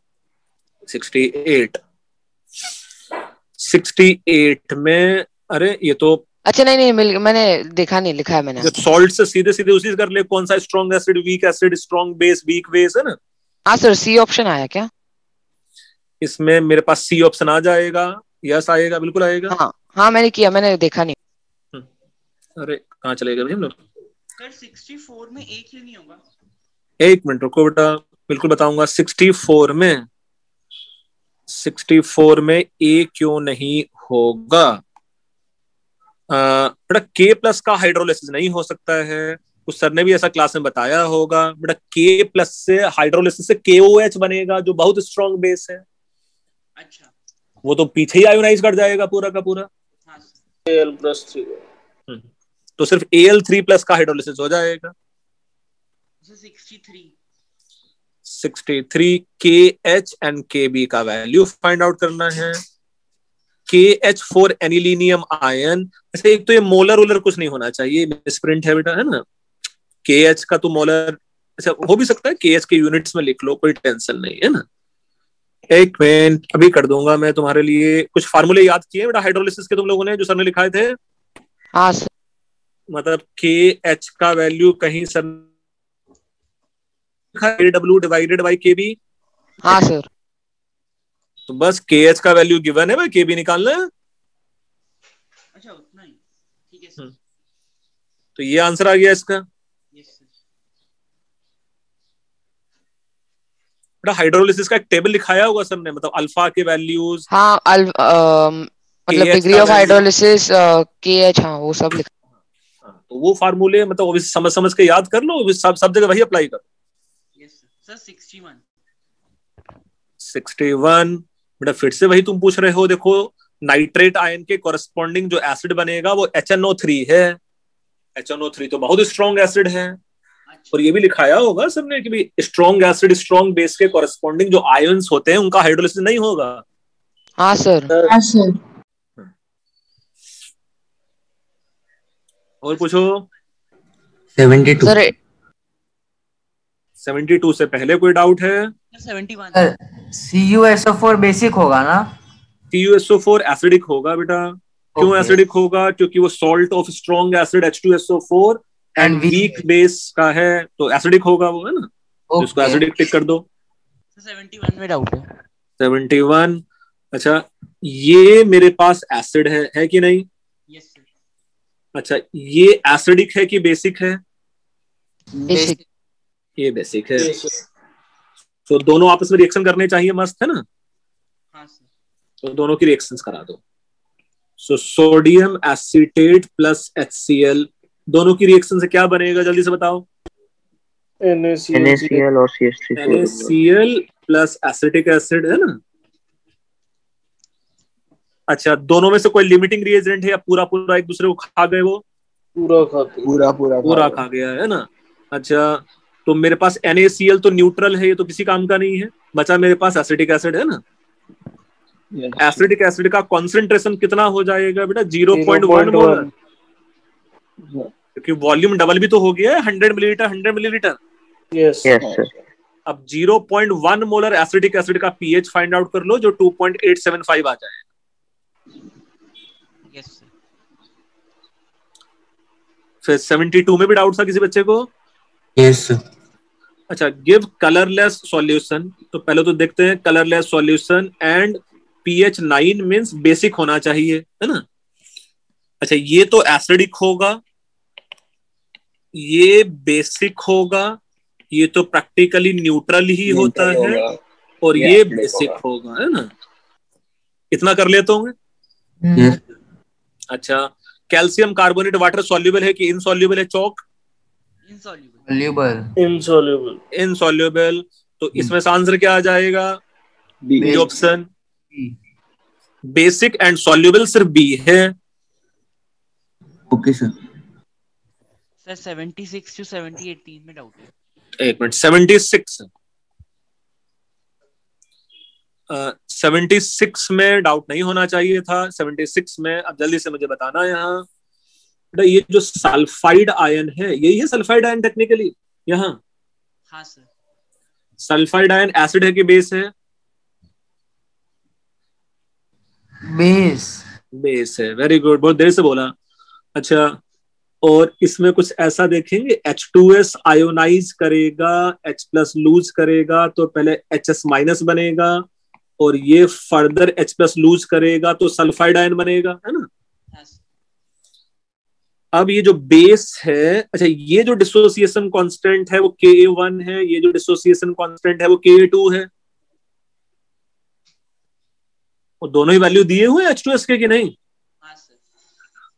में, अरे ये तो अच्छा नहीं मैंने देखा नहीं, लिखा है मैंने. सॉल्ट से सीधे सीधे उसी से कर ले. कौन सा strong acid, weak acid, strong base, week base, है ना? हाँ सर, सी ऑप्शन आया क्या इसमें? मेरे पास सी ऑप्शन आ जाएगा. यस आएगा, बिल्कुल आएगा. हाँ मैंने किया, मैंने देखा नहीं. अरे कहाँ चले गए हम लोग? सर 64 में एक क्यों नहीं होगा? एक मिनट रुको बेटा, बिल्कुल बताऊंगा. 64 में ए क्यों नहीं होगा? बेटा के प्लस का हाइड्रोलिसिस नहीं हो सकता है. उस सर ने भी ऐसा क्लास में बताया होगा. बेटा के प्लस से हाइड्रोलिसिस से KOH बनेगा जो बहुत स्ट्रॉन्ग बेस है. अच्छा, वो तो पीछे ही आयोनाइज कर जाएगा पूरा का पूरा. हाँ सर. Al+3 तो सिर्फ Al3 प्लस का हाइड्रोलिसिस हो जाएगा. 63 KH एंड KB का वैल्यू फाइंड आउट करना है. KH for anilinium ion. ऐसे एक तो ये मोलर उलर कुछ नहीं होना चाहिए, मिसप्रिंट है बेटा, है ना? KH का तो मोलर ऐसा हो भी सकता है. KH के यूनिट्स में लिख लो, कोई टेंशन नहीं है ना. एक मिनट अभी कर दूंगा मैं तुम्हारे लिए. कुछ फार्मूले याद किए बेटा हाइड्रोलिसिस के तुम लोगों ने, जो सर ने लिखाए थे? हाँ सर. मतलब KH का वैल्यू कहीं sir KW divided by KB. हाँ सर. तो बस KH का वैल्यू गिवन है भाई, KB निकालना है. अच्छा उतना ही, ठीक है सर. तो ये आंसर आ गया इसका. Yes sir. बेटा हाइड्रोलिसिस का एक टेबल लिखाया होगा सर ने, मतलब अल्फा के वैल्यूज. हाँ मतलब डिग्री ऑफ हाइड्रोलिसिस KH, हाँ वो सब लिखा. तो वो फार्मूले मतलब समझ के याद कर लो, सब जगह वही अप्लाई करो. Yes sir. 61 बेटा फिर से वही तुम पूछ रहे हो. देखो नाइट्रेट आयन के कॉरेस्पॉन्डिंग जो एसिड बनेगा वो HNO3 है. HNO3 तो बहुत स्ट्रॉन्ग एसिड है. और ये भी लिखाया होगा सर ने कि भी स्ट्रॉन्ग एसिड स्ट्रॉन्ग बेस के कॉरेस्पॉन्डिंग जो आयंस होते हैं उनका हाइड्रोलिसिस नहीं होगा. हाँ सर. और पूछो. 72 सर. 72 से पहले कोई डाउट है? 71. CuSO4 बेसिक होगा ना? CuSO4 एसिडिक होगा बेटा. क्यों एसिडिक होगा? क्योंकि वो salt of strong acid H2SO4 and weak base का है, तो एसिडिक होगा वो, है ना? तो इसको एसिडिक टिक कर दो. 71 में डाउट है. 71. अच्छा ये मेरे पास एसिड है कि नहीं? Yes sir. अच्छा ये एसिडिक है कि बेसिक है? बेसिक. ये बेसिक है. तो दोनों आपस में रिएक्शन करने चाहिए, मस्त है ना? हाँ सर. तो दोनों की रिएक्शंस करा दो. So sodium acetate plus HCl, दोनों की रिएक्शन से क्या बनेगा जल्दी से बताओ? NaCl और CH3. NaCl plus acetic acid, है ना? अच्छा दोनों में से कोई लिमिटिंग रिएजेंट है या पूरा पूरा एक दूसरे को खा गए? वो पूरा खा गया, है ना? अच्छा तो मेरे पास NaCl तो न्यूट्रल है, ये तो किसी काम का नहीं है. बचा मेरे पास एसिटिक एसिड, है ना? एसिडिक एसिड का कॉन्सेंट्रेशन कितना हो जाएगा बेटा? 0.1 मोलर. क्योंकि वॉल्यूम डबल भी तो हो गया है, 100 मिलीलीटर. Yes sir. अब 0.1 मोलर एसिडिक एसिड का pH फाइंड आउट कर लो जो 2.875 आ जाएगा. Yes sir. फिर 72 में भी डाउट था किसी बच्चे को? Yes sir. अच्छा गिव कलरलेस सॉल्यूशन. तो पहले तो देखते हैं colourless solution and pH 9 means basic होना चाहिए, है ना? अच्छा ये तो एसिडिक होगा, ये बेसिक होगा, ये तो प्रैक्टिकली न्यूट्रल ही होता न्यूट्रल है होगा, और ये ये एसिडिक बेसिक होगा। होगा, है ना? इतना कर लेते होंगे। Yes. अच्छा, कैल्शियम कार्बोनेट वाटर सॉल्युबल है कि इनसॉल्युबल है चौक? Soluble. इनसॉल्युबल। इनसॉल्युबल, तो इसमें से आंसर क्या आ जाएगा? B. B option. Basic and soluble सिर्फ बी है। Okay, sir. सर 76 to 78 तीन में डाउट है। एक मिनट, 76 76 में डाउट नहीं होना चाहिए था। 76 में अब जल्दी से मुझे बताना यहाँ, बेटा ये जो सल्फाइड आयन है, यही है सल्फाइड आयन टेक्निकली यहाँ? हाँ सर। सल्फाइड आयन एसिड है कि बेस है? Base. बेस है, वेरी गुड, बहुत देर से बोला। अच्छा, और इसमें कुछ ऐसा देखेंगे, H2S आयोनाइज करेगा, H+ लूज करेगा तो पहले HS- बनेगा, और ये फर्दर H+ लूज करेगा तो सल्फाइड आयन बनेगा, है ना? अब ये जो बेस है, अच्छा ये जो डिसोसिएशन कांस्टेंट है वो Ka1 है, ये जो डिसोसिएशन कांस्टेंट है वो Ka2 है, वो दोनों ही वैल्यू दिए हुए H2S के कि नहीं?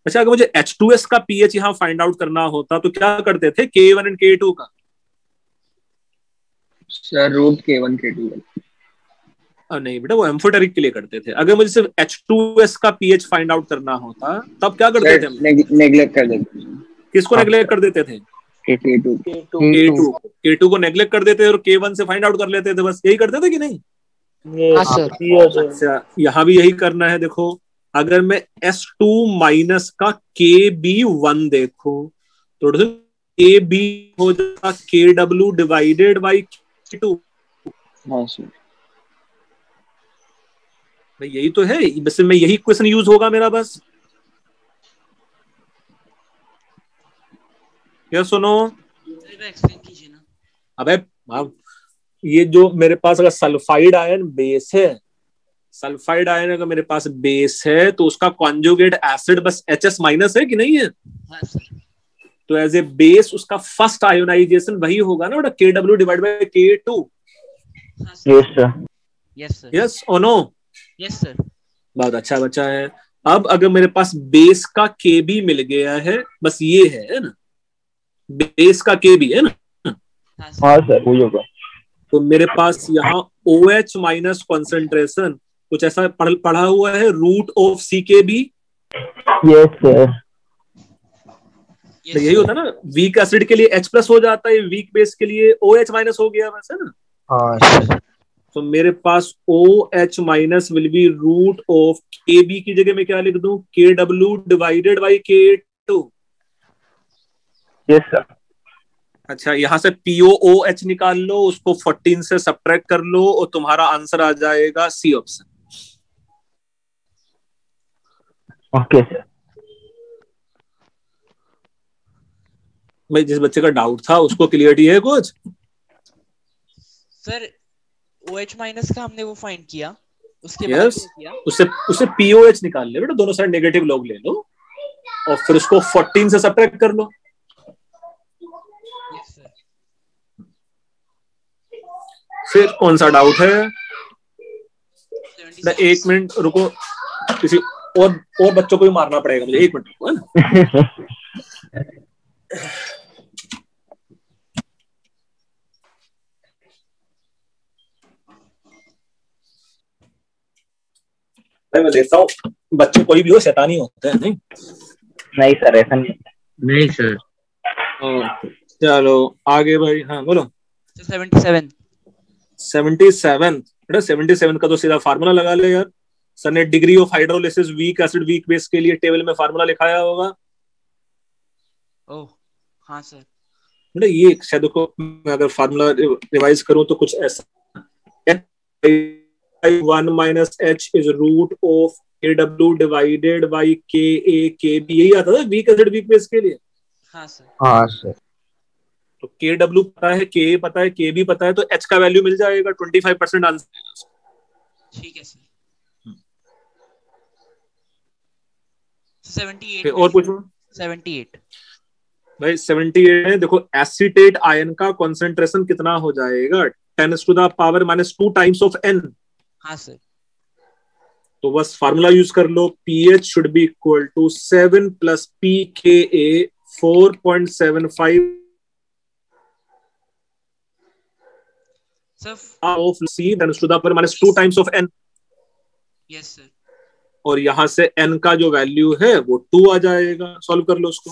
अच्छा, अगर मुझे H2S का pH यहाँ फाइंड आउट करना होता तो क्या करते थे K1 एंड K2 का? Sir root K1 K2। नहीं बेटा, वो एम्फोटेरिक के लिए करते थे। अगर मुझे सिर्फ H2S का pH फाइंड आउट करना होता तब क्या करते थे? नेग्लेक्ट कर देते हैं। किसको नेग्लेक्ट कर देते थे? K2। K2 को नेग्लेक्ट कर देते और K1 से फाइंड आउट कर लेते थे, बस यही करते थे कि नहीं? हाँ सर। अच्छा, यहाँ भी यही करना है। देखो, अगर मैं S2- का Kb1 देखो तो Kb हो जाएगा Kw डिवाइडेड बाई K2। हाँ सर। भाई यही तो है, बस में यही क्वेश्चन यूज होगा मेरा, बस। क्या सुनो, एक्सप्लेन कीजिए ना। अबे ये जो मेरे पास अगर सल्फाइड आयन बेस है, सल्फाइड आयन अगर मेरे पास बेस है तो उसका कॉन्जुगेट एसिड बस HS- है कि नहीं है? हाँ सर। तो एज ए बेस उसका फर्स्ट आयोनाइजेशन वही होगा ना बेटा, Kw divide by K2। Yes sir. Yes sir. Yes और नो? Yes sir. बहुत अच्छा बच्चा है। अब अगर मेरे पास बेस का Kb मिल गया है, बस ये है ना, बेस का Kb है ना? हाँ सर, वही होगा। तो मेरे पास यहाँ OH- कॉन्सेंट्रेशन कुछ ऐसा पढ़ा हुआ है, root of CKb। Yes sir. तो यही होता है ना, वीक एसिड के लिए H+ हो जाता है, वीक बेस के लिए OH- हो गया, बस, है ना? हाँ सर। तो मेरे पास OH- will be root of Kb की जगह में क्या लिख दूं? Kw divided by K2। Yes sir. अच्छा, यहां से POOH निकाल लो, उसको 14 से सब्ट्रैक्ट कर लो और तुम्हारा आंसर आ जाएगा सी ऑप्शन। Okay sir. भाई जिस बच्चे का डाउट था उसको क्लियरिटी है कुछ? सर OH- का हमने वो फाइंड किया, उसके बाद यस, क्या किया? उससे POH निकाल ले बेटा, दोनों साइड नेगेटिव लॉग ले लो और फिर उसको 14 से सब्ट्रैक्ट कर लो। Yes sir. फिर कौन सा डाउट है? एक मिनट रुको, किसी और बच्चों को भी मारना पड़ेगा मुझे, एक मिनट रुको, है ना? मैं देखता हूँ बच्चे कोई भी हो शैतानी होते हैं, नहीं? नहीं सर, ऐसा नहीं। नहीं सर। चलो आगे भाई। हाँ बोलो। 77 बेटा 77 का तो सीधा फार्मूला लगा ले यार। सर ने degree of hydrolysis weak acid weak base के लिए टेबल में फार्मूला लिखाया होगा। ओह हाँ सर। बेटा ये शायद देखो, मैं अगर फार्मूला रिवाइज करूं तो कुछ ऐसा, 1 - H is root of Kw divided by Ka Kb, यही आता था वीक एसिड वीक बेस के लिए। हाँ सर। हाँ सर। तो Kw पता है, Ka पता है, Kb पता है, तो H का वैल्यू मिल जाएगा। 25% आंसर। ठीक है सर। 78 और पूछो। 78 भाई 78 है। देखो एसीटेट आयन का कॉन्सेंट्रेशन कितना हो जाएगा, 10⁻⁻2 टाइम्स ऑफ n। हाँ सर। तो बस फार्मूला यूज कर लो, pH should be equal to 7 plus pKa 4.75 of C 10⁻2 times of n। Yes sir. और यहां से n का जो वैल्यू है वो 2 आ जाएगा। सॉल्व कर लो उसको।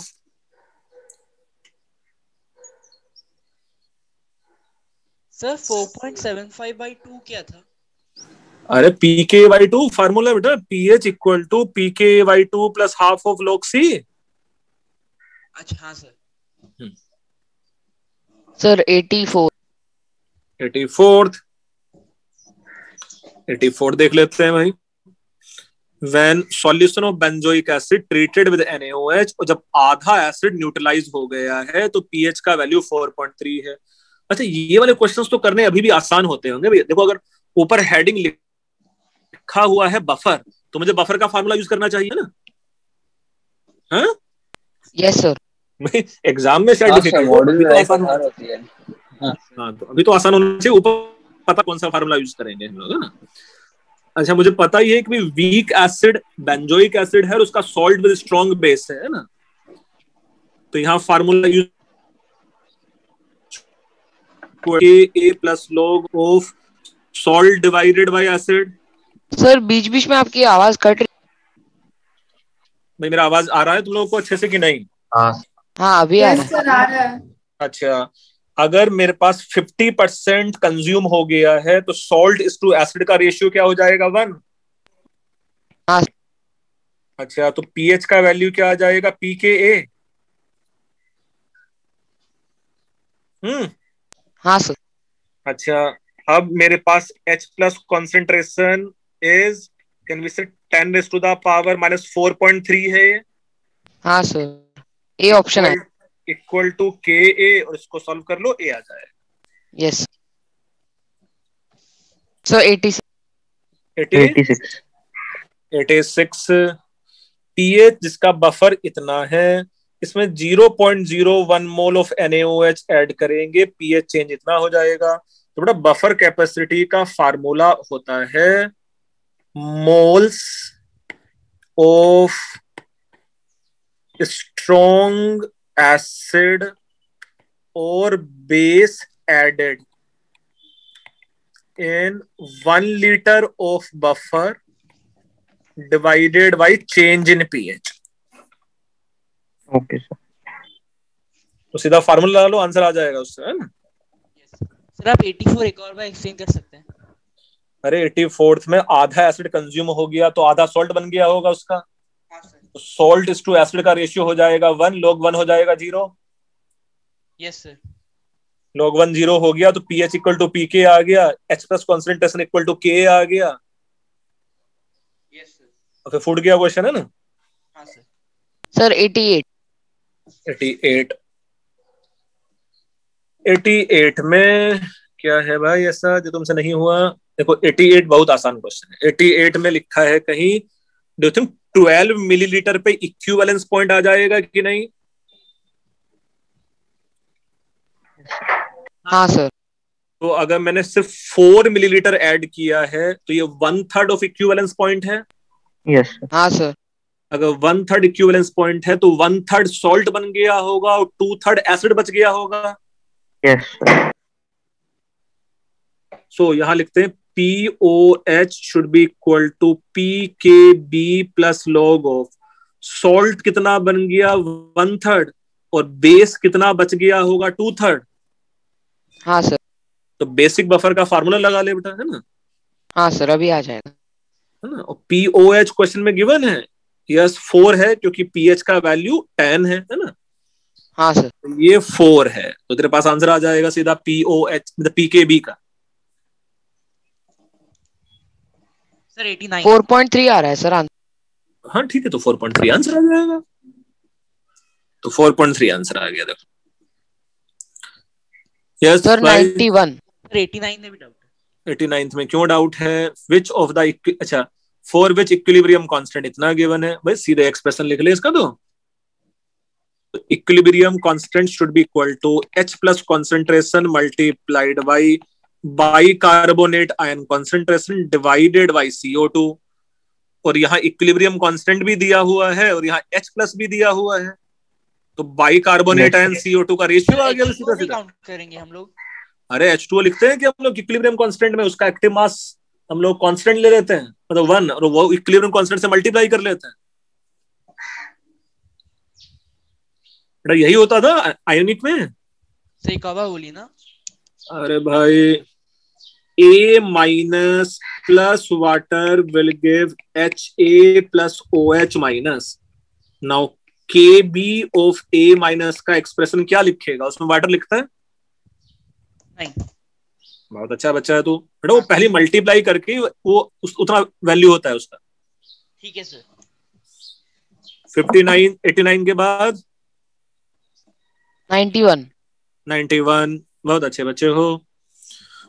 सर 4.75/2 क्या था? अरे pK/2 फार्मूला बेटा, pH equal to pK/2 plus half of log C। अच्छा हाँ सर। सर 84। 84 देख लेते हैं भाई। When solution of benzoic acid treated with NaOH, और जब आधा एसिड न्यूट्रलाइज हो गया है तो pH का वैल्यू 4.3 है। अच्छा ये वाले क्वेश्चंस तो करने अभी भी आसान होते होंगे भैया। देखो अगर ऊपर हेडिंग लिखा हुआ है बफर, तो मुझे बफर का फार्मूला यूज करना चाहिए ना। हाँ यस सर। एग्जाम में शायद होती है। हाँ तो अभी तो आसान होना चाहिए, ऊपर पता कौन सा फार्मूला यूज करेंगे हम लोग, है ना। अच्छा मुझे पता ही है कि वीक एसिड बेंजोइक एसिड है और उसका सॉल्ट विद स्ट्रॉन्ग बेस है ना। तो यहाँ formula use A plus log of salt divided by acid. Sir बीच बीच में आपकी आवाज कट रही। भाई मेरा आवाज आ रहा है तुम लोगों को अच्छे से कि नहीं? हाँ अभी आ रहा है। अच्छा अगर मेरे पास 50% कंज्यूम हो गया है तो सॉल्ट इस टू एसिड का रेशियो क्या हो जाएगा? 1। हाँ। अच्छा तो pH का वैल्यू क्या आ जाएगा? pKa। हाँ सर। अच्छा अब मेरे पास H plus concentration is can be से 10⁻⁻4.3 है। हाँ सर ए ऑप्शन है। इक्वल टू Ka और इसको सॉल्व कर लो, A आ जाए। Yes sir 86। 86 pH जिसका बफर इतना है, इसमें 0.01 मोल ऑफ NaOH ऐड करेंगे, pH चेंज इतना हो जाएगा। तो बेटा बफर कैपेसिटी का फार्मूला होता है मोल्स ऑफ स्ट्रॉन्ग एसिड और base added in 1 liter of buffer divided by change in pH। Okay sir. तो सीधा फार्मूला लगा लो, आंसर आ जाएगा उससे, है ना। सर आप 84 एक और बार एक्सचेंज कर सकते हैं। अरे 84th में आधा एसिड कंज्यूम हो गया तो आधा सॉल्ट बन गया होगा उसका। तो सॉल्ट इस टू एसिड का रेशियो हो जाएगा 1, log 1 हो जाएगा 0। Yes sir. log 1 0 हो गया तो pH इक्वल टू pK आ गया, H plus concentration equal to Ka आ गया। Yes sir. और फिर फूट गया क्वेश्चन, है ना। हाँ सर। सर 88। 88 में क्या है भाई ऐसा जो तुमसे नहीं हुआ? देखो 88 बहुत आसान क्वेश्चन है। 88 में लिखा है कहीं, डू यू थिंक 12 मिलीलीटर पे इक्विवेलेंस पॉइंट आ जाएगा कि नहीं? हाँ सर। तो अगर मैंने सिर्फ 4 मिलीलीटर ऐड किया है तो ये 1/3 ऑफ इक्विवेलेंस पॉइंट है। यस। हाँ सर। अगर 1/3 इक्विवेलेंस पॉइंट है तो 1/3 सॉल्ट बन गया होगा और 2/3 एसिड बच गया होगा। यस। सो यहां लिखते हैं POH should be equal to PKB plus log of salt कितना बन गया 1/3 और बेस कितना बच गया होगा 2/3। हाँ सर। तो बेसिक बफर का फार्मूला लगा ले बेटा, है ना। हाँ सर अभी आ जाएगा, है ना। और POH क्वेश्चन में गिवन है, यस 4 है क्योंकि pH का वैल्यू 10 है ना। हाँ सर। तो ये 4 है तो तेरे पास आंसर आ जाएगा सीधा POH मतलब PKB का। सर 89। 4.3 आ रहा है सर आंसर। हाँ ठीक है, तो 4.3 आंसर आ जाएगा। तो 4.3 आंसर आ गया देखो। Yes sir 91। सर 89 में भी डाउट है। 89th में क्यों डाउट है? विच ऑफ द अच्छा फॉर विच इक्विलिब्रियम कांस्टेंट इतना गिवन है भाई, सीधे एक्सप्रेशन लिख ले इसका। तो equilibrium constant should be equal to H plus concentration multiplied by bicarbonate ion concentration divided by CO2। और यहाँ इक्विलिब्रियम कांस्टेंट भी दिया हुआ है और यहाँ H प्लस भी दिया हुआ है, तो बाइकार्बोनेट आयन CO2 का रेशियो आ गया सीधा सीधा। काउंट करेंगे हम लोग। अरे H2O लिखते हैं कि हम लोग इक्विलिब्रियम कांस्टेंट में उसका एक्टिव मास हम लोग कांस्टेंट ले लेते हैं, मतलब 1, और वो इक्विलिब्रियम कांस्टेंट से मल्टीप्लाई कर लेते हैं। बेटा यही होता था आयोनिक में। सही कहा बोली ना। अरे भाई A minus plus water will give HA plus OH minus. Now KB of A minus का एक्सप्रेशन क्या लिखेगा, उसमें वाटर लिखता है? नहीं। बहुत अच्छा बच्चा है तू। बेटा वो पहले मल्टीप्लाई करके वो उतना वैल्यू होता है उसका। ठीक है सर। 59 89 के बाद 91। बहुत अच्छे बच्चे हो।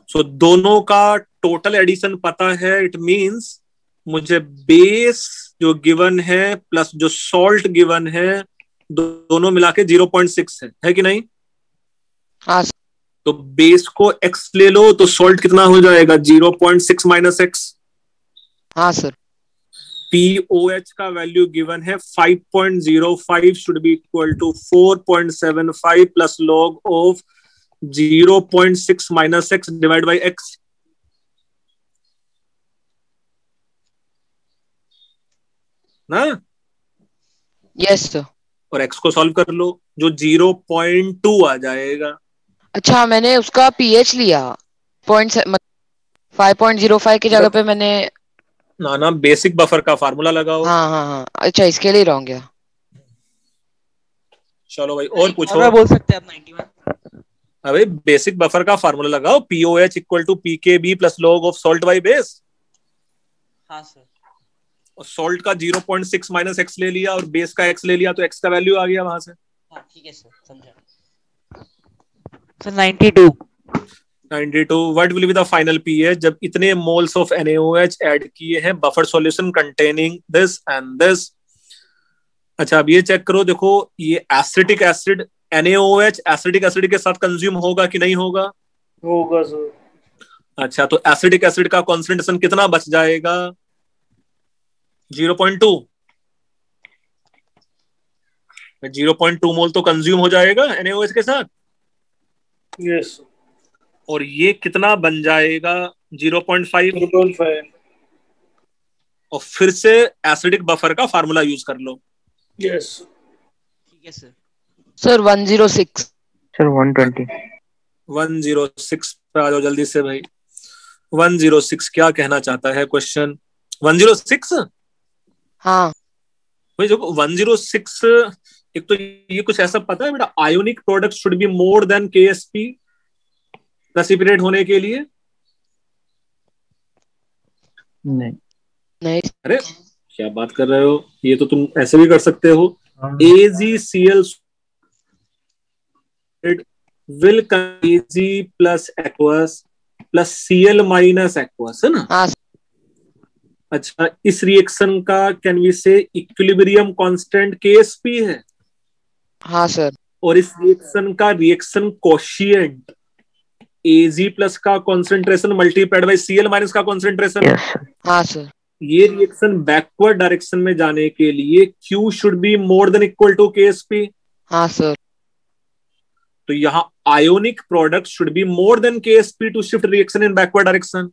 सो दोनों का टोटल एडिशन पता है, इट मींस मुझे बेस जो गिवन है प्लस जो सॉल्ट गिवन है दोनों मिला के 0.6 है कि नहीं? हाँ। तो बेस को x ले लो तो सॉल्ट कितना हो जाएगा 0.6 माइनस x। हाँ सर। POH का वैल्यू गिवन है 5.05 should be equal to 4.75 plus log of 0.6 minus x divide by x। ना? Yes sir. और x को सॉल्व कर लो जो 0.2 आ जाएगा। अच्छा मैंने उसका pH लिया 5.05 की जगह पे मैंने ना बेसिक बफर का फार्मूला लगाओ। हाँ अच्छा इसके लिए रॉन्ग गया। चलो भाई और पूछो। और बोल सकते हैं आप 91। अबे बेसिक बफर का फार्मूला लगाओ, POH equal to PKB plus log of salt by base. हाँ सर। और सॉल्ट का 0.6 माइनस x ले लिया और बेस का x ले लिया तो x का वैल्यू आ गया वहां से। हाँ ठीक है सर, समझा sir. 92 what will be the final pH जब इतने मोल्स ऑफ NaOH ऐड किए हैं buffer solution containing this and this. अच्छा अब ये चेक करो, देखो ये acetic acid NaOH acetic acid के साथ कंज्यूम होगा कि नहीं होगा? होगा सर। अच्छा तो एसिडिक एसिड का कॉन्सेंट्रेशन कितना बच जाएगा? 0.2। 0.2 मोल तो कंज्यूम हो जाएगा NaOH के साथ। यस। और ये कितना बन जाएगा? 0.5। और फिर से एसिडिक बफर का फार्मूला यूज कर लो। यस ठीक है सर। सर 106। सर 120। 106 पे आ जाओ जल्दी से भाई। 106 क्या कहना चाहता है क्वेश्चन? 106 हाँ भाई देखो 106 एक तो ये कुछ ऐसा पता है बेटा, ionic product should be more than KSP precipitate होने के लिए। नहीं। अरे क्या बात कर रहे हो, ये तो तुम ऐसे भी कर सकते हो। AgCl will Ag plus aqueous plus Cl minus aqueous है ना? हाँ। अच्छा इस रिएक्शन का can we say equilibrium constant KSP है। हाँ सर। और इस रिएक्शन का रिएक्शन कोशिएंट Ag प्लस का concentration multiplied by Cl minus का कॉन्सेंट्रेशन। हाँ सर। ये रिएक्शन बैकवर्ड डायरेक्शन में जाने के लिए Q should be more than equal to KSP। हाँ सर। तो यहाँ ionic product should be more than KSP to shift reaction in backward direction.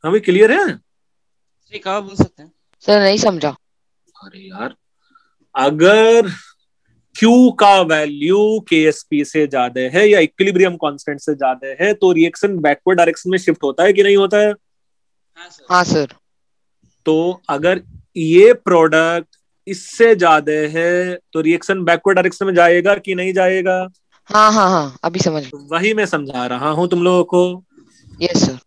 हमें क्लियर है? सही कहा बोल सकते हैं सर। नहीं समझा। अरे यार अगर Q का वैल्यू KSP से ज्यादा है या इक्विलिब्रियम कांस्टेंट से ज्यादा है तो रिएक्शन बैकवर्ड डायरेक्शन में शिफ्ट होता है कि नहीं होता है? हाँ सर। तो अगर ये प्रोडक्ट इससे ज्यादा है तो रिएक्शन बैकवर्ड डायरेक्शन में जाएगा कि नहीं जाएगा? हाँ अभी समझ। वही मैं समझा रहा हूं तुम लोगों को। Yes sir.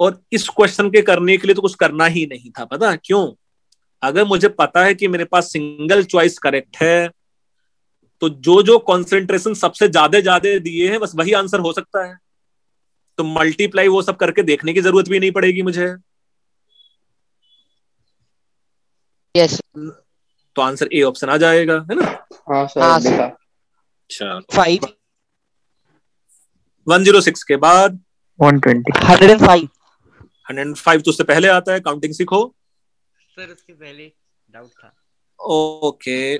और इस क्वेश्चन के करने के लिए तो कुछ करना ही नहीं था, पता क्यों? अगर मुझे पता है कि मेरे पास सिंगल चॉइस करेक्ट है तो जो कॉन्सेंट्रेशन सबसे ज्यादा दिए हैं बस वही आंसर हो सकता है। तो मल्टीप्लाई वो सब करके देखने की जरूरत भी नहीं पड़ेगी मुझे। यस। तो आंसर ए ऑप्शन आ जाएगा, है ना? हाँ सर देखा। अच्छा 5 106 के बाद 120 105 105 तो उससे पहले आता है, काउंटिंग सीखो सर, उसके पहले डाउट था। ओके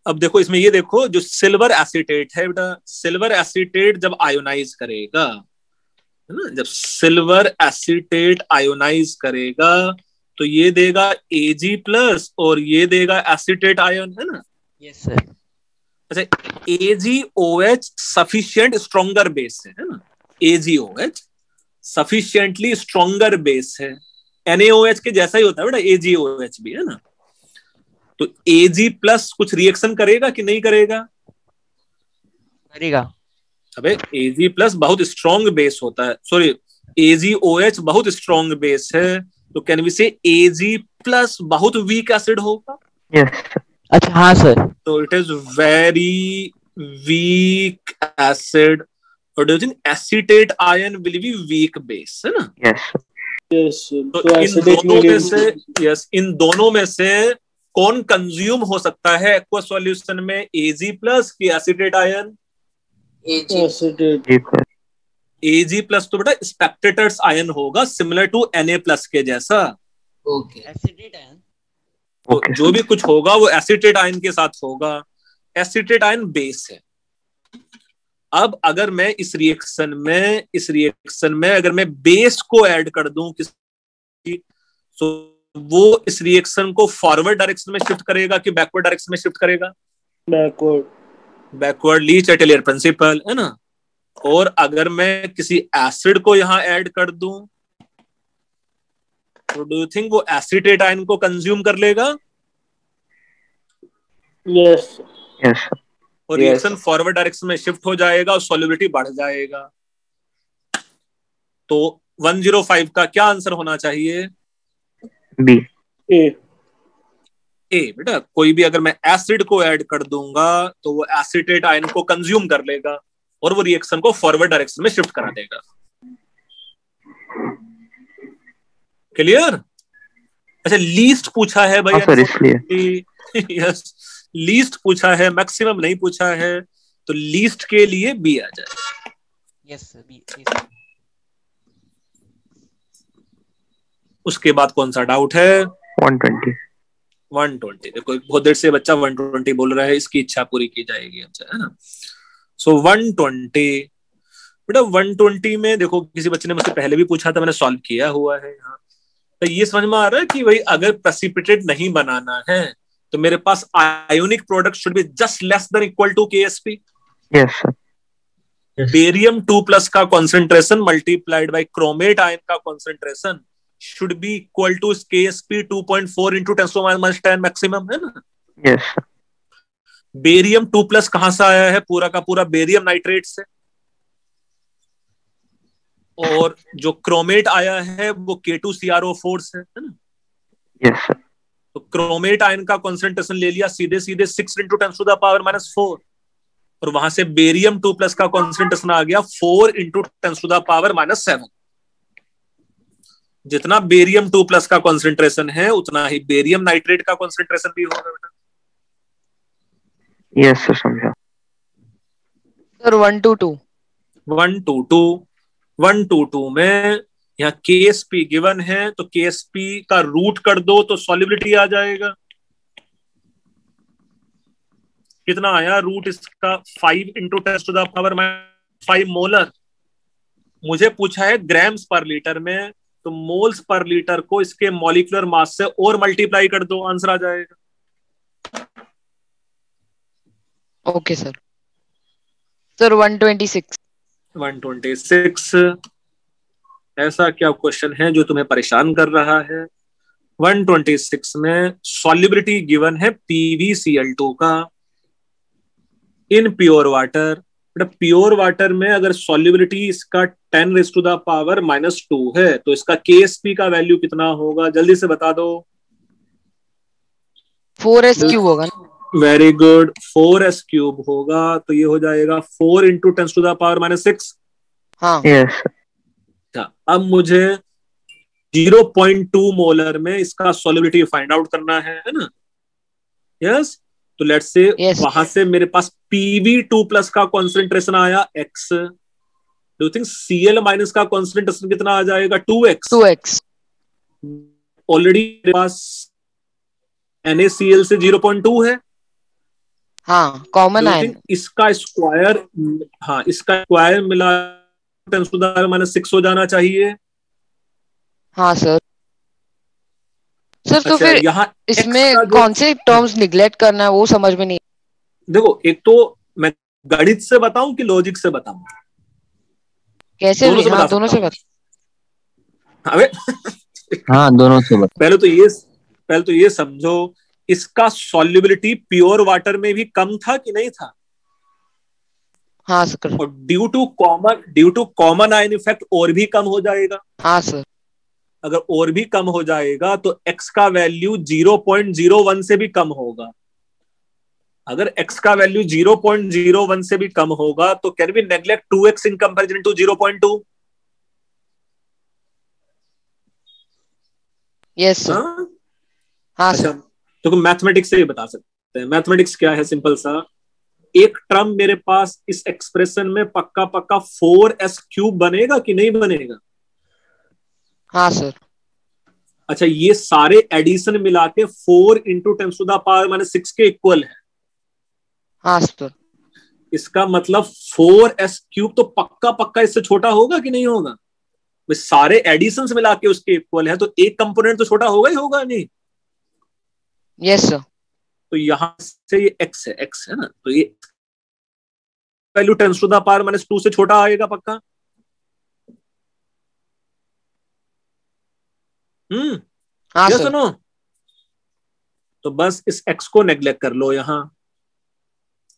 अब देखो इसमें ये देखो जो सिल्वर एसीटेट है बेटा, सिल्वर एसीटेट जब आयोनाइज करेगा, है ना, जब सिल्वर एसीटेट आयोनाइज करेगा तो ये देगा Ag+ और ये देगा एसीटेट आयन, है ना? Yes sir. अच्छा AgOH सफिशिएंट स्ट्रॉन्गर बेस है ना? AgOH सफिशिएंटली स्ट्रॉन्गर बेस है, NaOH के जैसा ही होता है बेटा AgOH भी, है ना? तो Ag+ कुछ रिएक्शन करेगा कि नहीं करेगा? करेगा। अबे Ag+ बहुत स्ट्रॉन्ग बेस होता है, सॉरी AgOH बहुत स्ट्रॉन्ग बेस है, तो कैन वी से Ag+ बहुत वीक एसिड होगा? यस। अच्छा हाँ सर। तो it is very weak acid, और do you think acetate ion will be weak base, है ना? यस। यस तो इन दोनों में से इन दोनों में से कौन कंज्यूम हो सकता है एक्वा सॉल्यूशन में, Ag+ की एसीटेट आयन? Ag+ तो बेटा स्पेक्टेटर्स आयन होगा, सिमिलर टू Na+ के जैसा। Okay acetate ion. तो जो भी कुछ होगा वो एसीटेट आयन के साथ होगा, एसीटेट आयन बेस है। अब अगर मैं इस रिएक्शन में अगर मैं बेस को ऐड कर दूं किसी, तो वो इस रिएक्शन को फॉरवर्ड डायरेक्शन में शिफ्ट करेगा कि बैकवर्ड डायरेक्शन में शिफ्ट करेगा? बैकवर्ड, ली चैटेलियर प्रिंसिपल, है ना? और अगर मैं किसी एसिड को यहां ऐड कर दूं तो डू यू थिंक वो एसीटेट आयन को कंज्यूम कर लेगा? Yes yes. और रिएक्शन फॉरवर्ड डायरेक्शन में शिफ्ट हो जाएगा और सॉल्युबिलिटी बढ़ जाएगा। तो 105 का क्या आंसर होना चाहिए? बी। ए बेटा, कोई भी अगर मैं एसिड को ऐड कर दूंगा तो वो एसीटेट आयन को कंज्यूम कर लेगा और वो रिएक्शन को फॉरवर्ड डायरेक्शन में शिफ्ट करा देगा। क्लियर? अच्छा लीस्ट पूछा है भाई, सर इसलिए यस लीस्ट पूछा है, मैक्सिमम नहीं पूछा है, तो लीस्ट के लिए बी आ जाए। Yes sir B. उसके बाद कौन सा डाउट है? 120 देखो बहुत देर से बच्चा 120 बोल रहा है, इसकी इच्छा पूरी की जाएगी, अच्छा है ना? सो 120 बेटा, 120 में देखो किसी बच्चे ने मुझसे पहले भी पूछा था, मैंने सॉल्व किया हुआ है यहाँ। तो ये समझ में आ रहा है कि भाई अगर प्रेसिपिटेट नहीं बनाना है तो मेरे पास ionic product should be just less than equal to KSP। Yes sir. Barium 2+ का concentration multiplied by chromate ion का concentration should be equal to KSP 2.4 into 10⁻⁻10 maximum, है ना? यस। बेरियम 2+ कहां से आया है? पूरा का पूरा बेरियम नाइट्रेट से, और जो क्रोमेट आया है वो K2CrO4 से, है ना? Yes sir. तो क्रोमेट आयन का कॉन्सेंट्रेशन ले लिया सीधे 6 इंटू 10⁻⁻4, और वहां से बेरियम 2+ का कॉन्सेंट्रेशन आ गया 4 इंटू 10⁻⁻7। जितना बेरियम 2+ का कॉन्सेंट्रेशन है उतना ही बेरियम नाइट्रेट का कॉन्सेंट्रेशन भी होगा बेटा। यस सर समझा। सर 122 में यहाँ KSP गिवन है, तो KSP का रूट कर दो तो सॉल्युबिलिटी आ जाएगा। कितना आया रूट इसका? 5 इंटू 10⁻⁵ मोलर। मुझे पूछा है ग्राम्स पर लीटर में, तो मोल्स पर लीटर को इसके मॉलिक्यूलर मास से और मल्टीप्लाई कर दो, आंसर आ जाएगा। Okay sir. सर 126 ऐसा क्या क्वेश्चन है जो तुम्हें परेशान कर रहा है? 126 में सॉल्युबिलिटी गिवन है PbCl2 का in pure water. Pure water में अगर सॉल्युबिलिटी इसका 10⁻⁻2 है तो इसका KSP का वैल्यू कितना होगा? जल्दी से बता दो। 4s³ होगा ना? वेरी गुड, 4s³ होगा, तो ये हो जाएगा 4 इंटू 10⁻⁻6। हाँ यस। अब मुझे 0.2 मोलर में इसका सॉल्युबिलिटी फाइंड आउट करना है ना? यस, तो लेट्स से Yes. वहां से मेरे पास PV2+ का कॉन्सेंट्रेशन आया x, do you think Cl minus का कॉन्सेंट्रेशन कितना आ जाएगा? 2x। 2x. ऑलरेडी मेरे पास NaCl से 0.2 है। हाँ, common do you ion. Think इसका स्क्वायर, हाँ इसका स्क्वायर मिला 10⁻⁻6 हो जाना चाहिए? हाँ सर. सर तो अच्छा, फिर यहाँ x इसमें का जो, कौन से टर्म्स निग्लेक्ट करना है वो समझ में नहीं. देखो एक तो मैं गणित से बताऊं कि लॉजिक से बताऊं? कैसे दोनों भी? से बता हाँ, दोनों सकता से हूं। बता. अबे हाँ दोनों से बता। पहले तो ये समझो, इसका सॉल्युबिलिटी प्योर वाटर में भी कम था कि नहीं था? हाँ सर. और due to common ion effect और भी कम हो जाएगा। हाँ सर. अगर और भी कम हो जाएगा तो x का वैल्यू 0.01 से भी कम होगा। अगर x का वैल्यू 0.01 से भी कम होगा तो can we neglect 2x in comparison to 0.2? Yes sir. हाँ हाँ अच्छा, सर. तो मैथमेटिक्स से ही बता सकते हैं। मैथमेटिक्स क्या है? सिंपल सा, एक टर्म मेरे पास इस एक्सप्रेशन में पक्का 4s³ बनेगा कि नहीं बनेगा? हाँ सर. अच्छा, ये सारे एडिशन मिला के 4 इंटू 10⁻⁻6 के इक्वल है। हाँ सर. इसका मतलब 4s³ तो पक्का इससे छोटा होगा कि नहीं होगा? सारे एडिशंस मिला के उसके इक्वल है, तो एक कंपोनेंट तो छोटा होगा ही होगा नहीं? Yes sir. तो यहां से ये x है ना, तो ये वैल्यू 10⁻⁻2 से छोटा आएगा पक्का। हाँ यस सर. नो? तो बस इस x को नेग्लेक्ट कर लो। यहां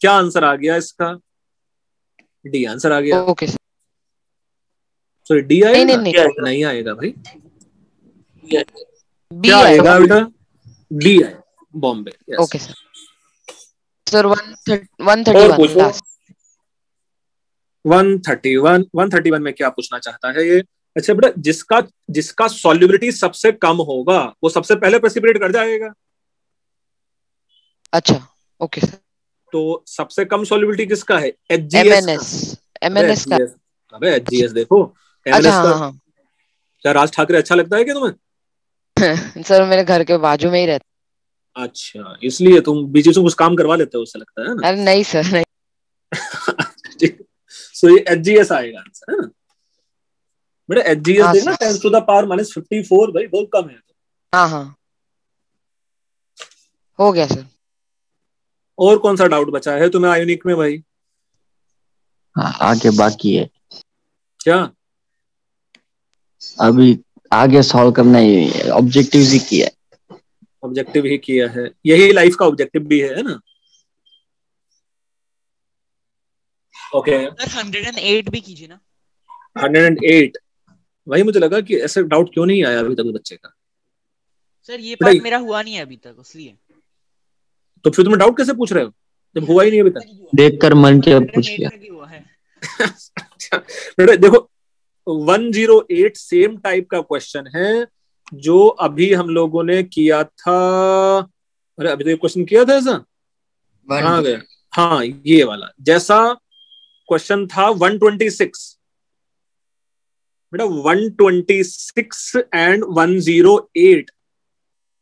क्या आंसर आ गया इसका? डी आंसर आ गया। Okay sir. सॉरी, डी आएगा? नहीं आएगा भाई। बी क्या आएगा आएगा. बेटा? डी आएगा, बॉम्बे। Okay sir. सर 131 और पूछो। लास्ट. 131 में क्या पूछना चाहता है ये? अच्छा बेटा, जिसका सॉल्युबिलिटी सबसे कम होगा वो सबसे पहले प्रेसिपिटेट कर जाएगा। अच्छा. Okay sir. तो सबसे कम सॉल्युबिलिटी किसका है? HGS। MNS का. अबे HGS देखो, अच्छा. MNS का। हाँ. क्या राज ठाकरे अच्छा लगता है क्या तुम्हें? सर मेरे घर के बाजू में ही रहता. अच्छा, इसलिए तुम बीच में कुछ काम करवा लेते हो, उससे लगता है ना? अरे नहीं सर, नहीं. सो ये HGS आएगा आंसर, है ना बेटा? HGS हाँ, देखना 10⁻⁻54 भाई, बहुत कम है। हाँ. हो गया सर. और कौन सा डाउट बचा है तुम्हें आयोनिक में भाई? हाँ, आगे बाकी है। क्या अभी आगे सॉल्व करना ही है, ऑब्जेक्टिव ही किया है। ऑब्जेक्टिव ही किया है, यही लाइफ का ऑब्जेक्टिव भी है ना? ओके। सर 108 भी कीजिए ना। 108 भाई, मुझे लगा कि ऐसे डाउट क्यों नहीं आया अभी तक बच्चे का। सर ये पार्ट मेरा हुआ नहीं है अभी तक, इसलिए। तो फिर तुम डाउट कैसे पूछ रहे हो जब हुआ ही नहीं अभी तक? देखकर मन के पूछ लिया। बेटा देखो, 108 सेम टाइप का क्वेश्चन है जो अभी हम लोगों ने किया था। अरे अभी तो एक क्वेश्चन किया था ऐसा, कहाँ गया? हाँ, ये वाला जैसा क्वेश्चन था 126। बेटा 126 एंड 108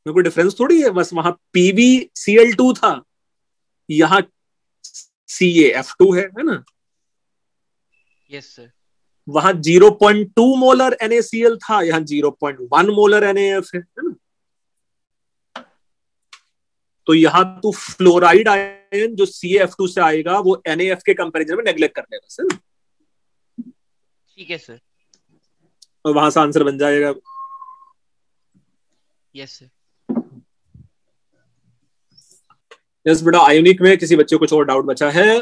में कोई डिफरेंस थोड़ी है, बस वहां PbCl2 था, यहाँ CaF2 है ना? Yes sir. वहां 0.2 मोलर NaCl था, यहाँ 0.1 मोलर NaF है ना? तो यहाँ तो फ्लोराइड आयन जो CaF2 से आएगा वो NaF के कंपैरिजन में नेग्लेक्ट कर लेगा सर। ठीक है सर। और वहां से आंसर बन जाएगा। Yes sir. यस बेटा, आयोनिक में किसी बच्चे को कुछ और डाउट बचा है?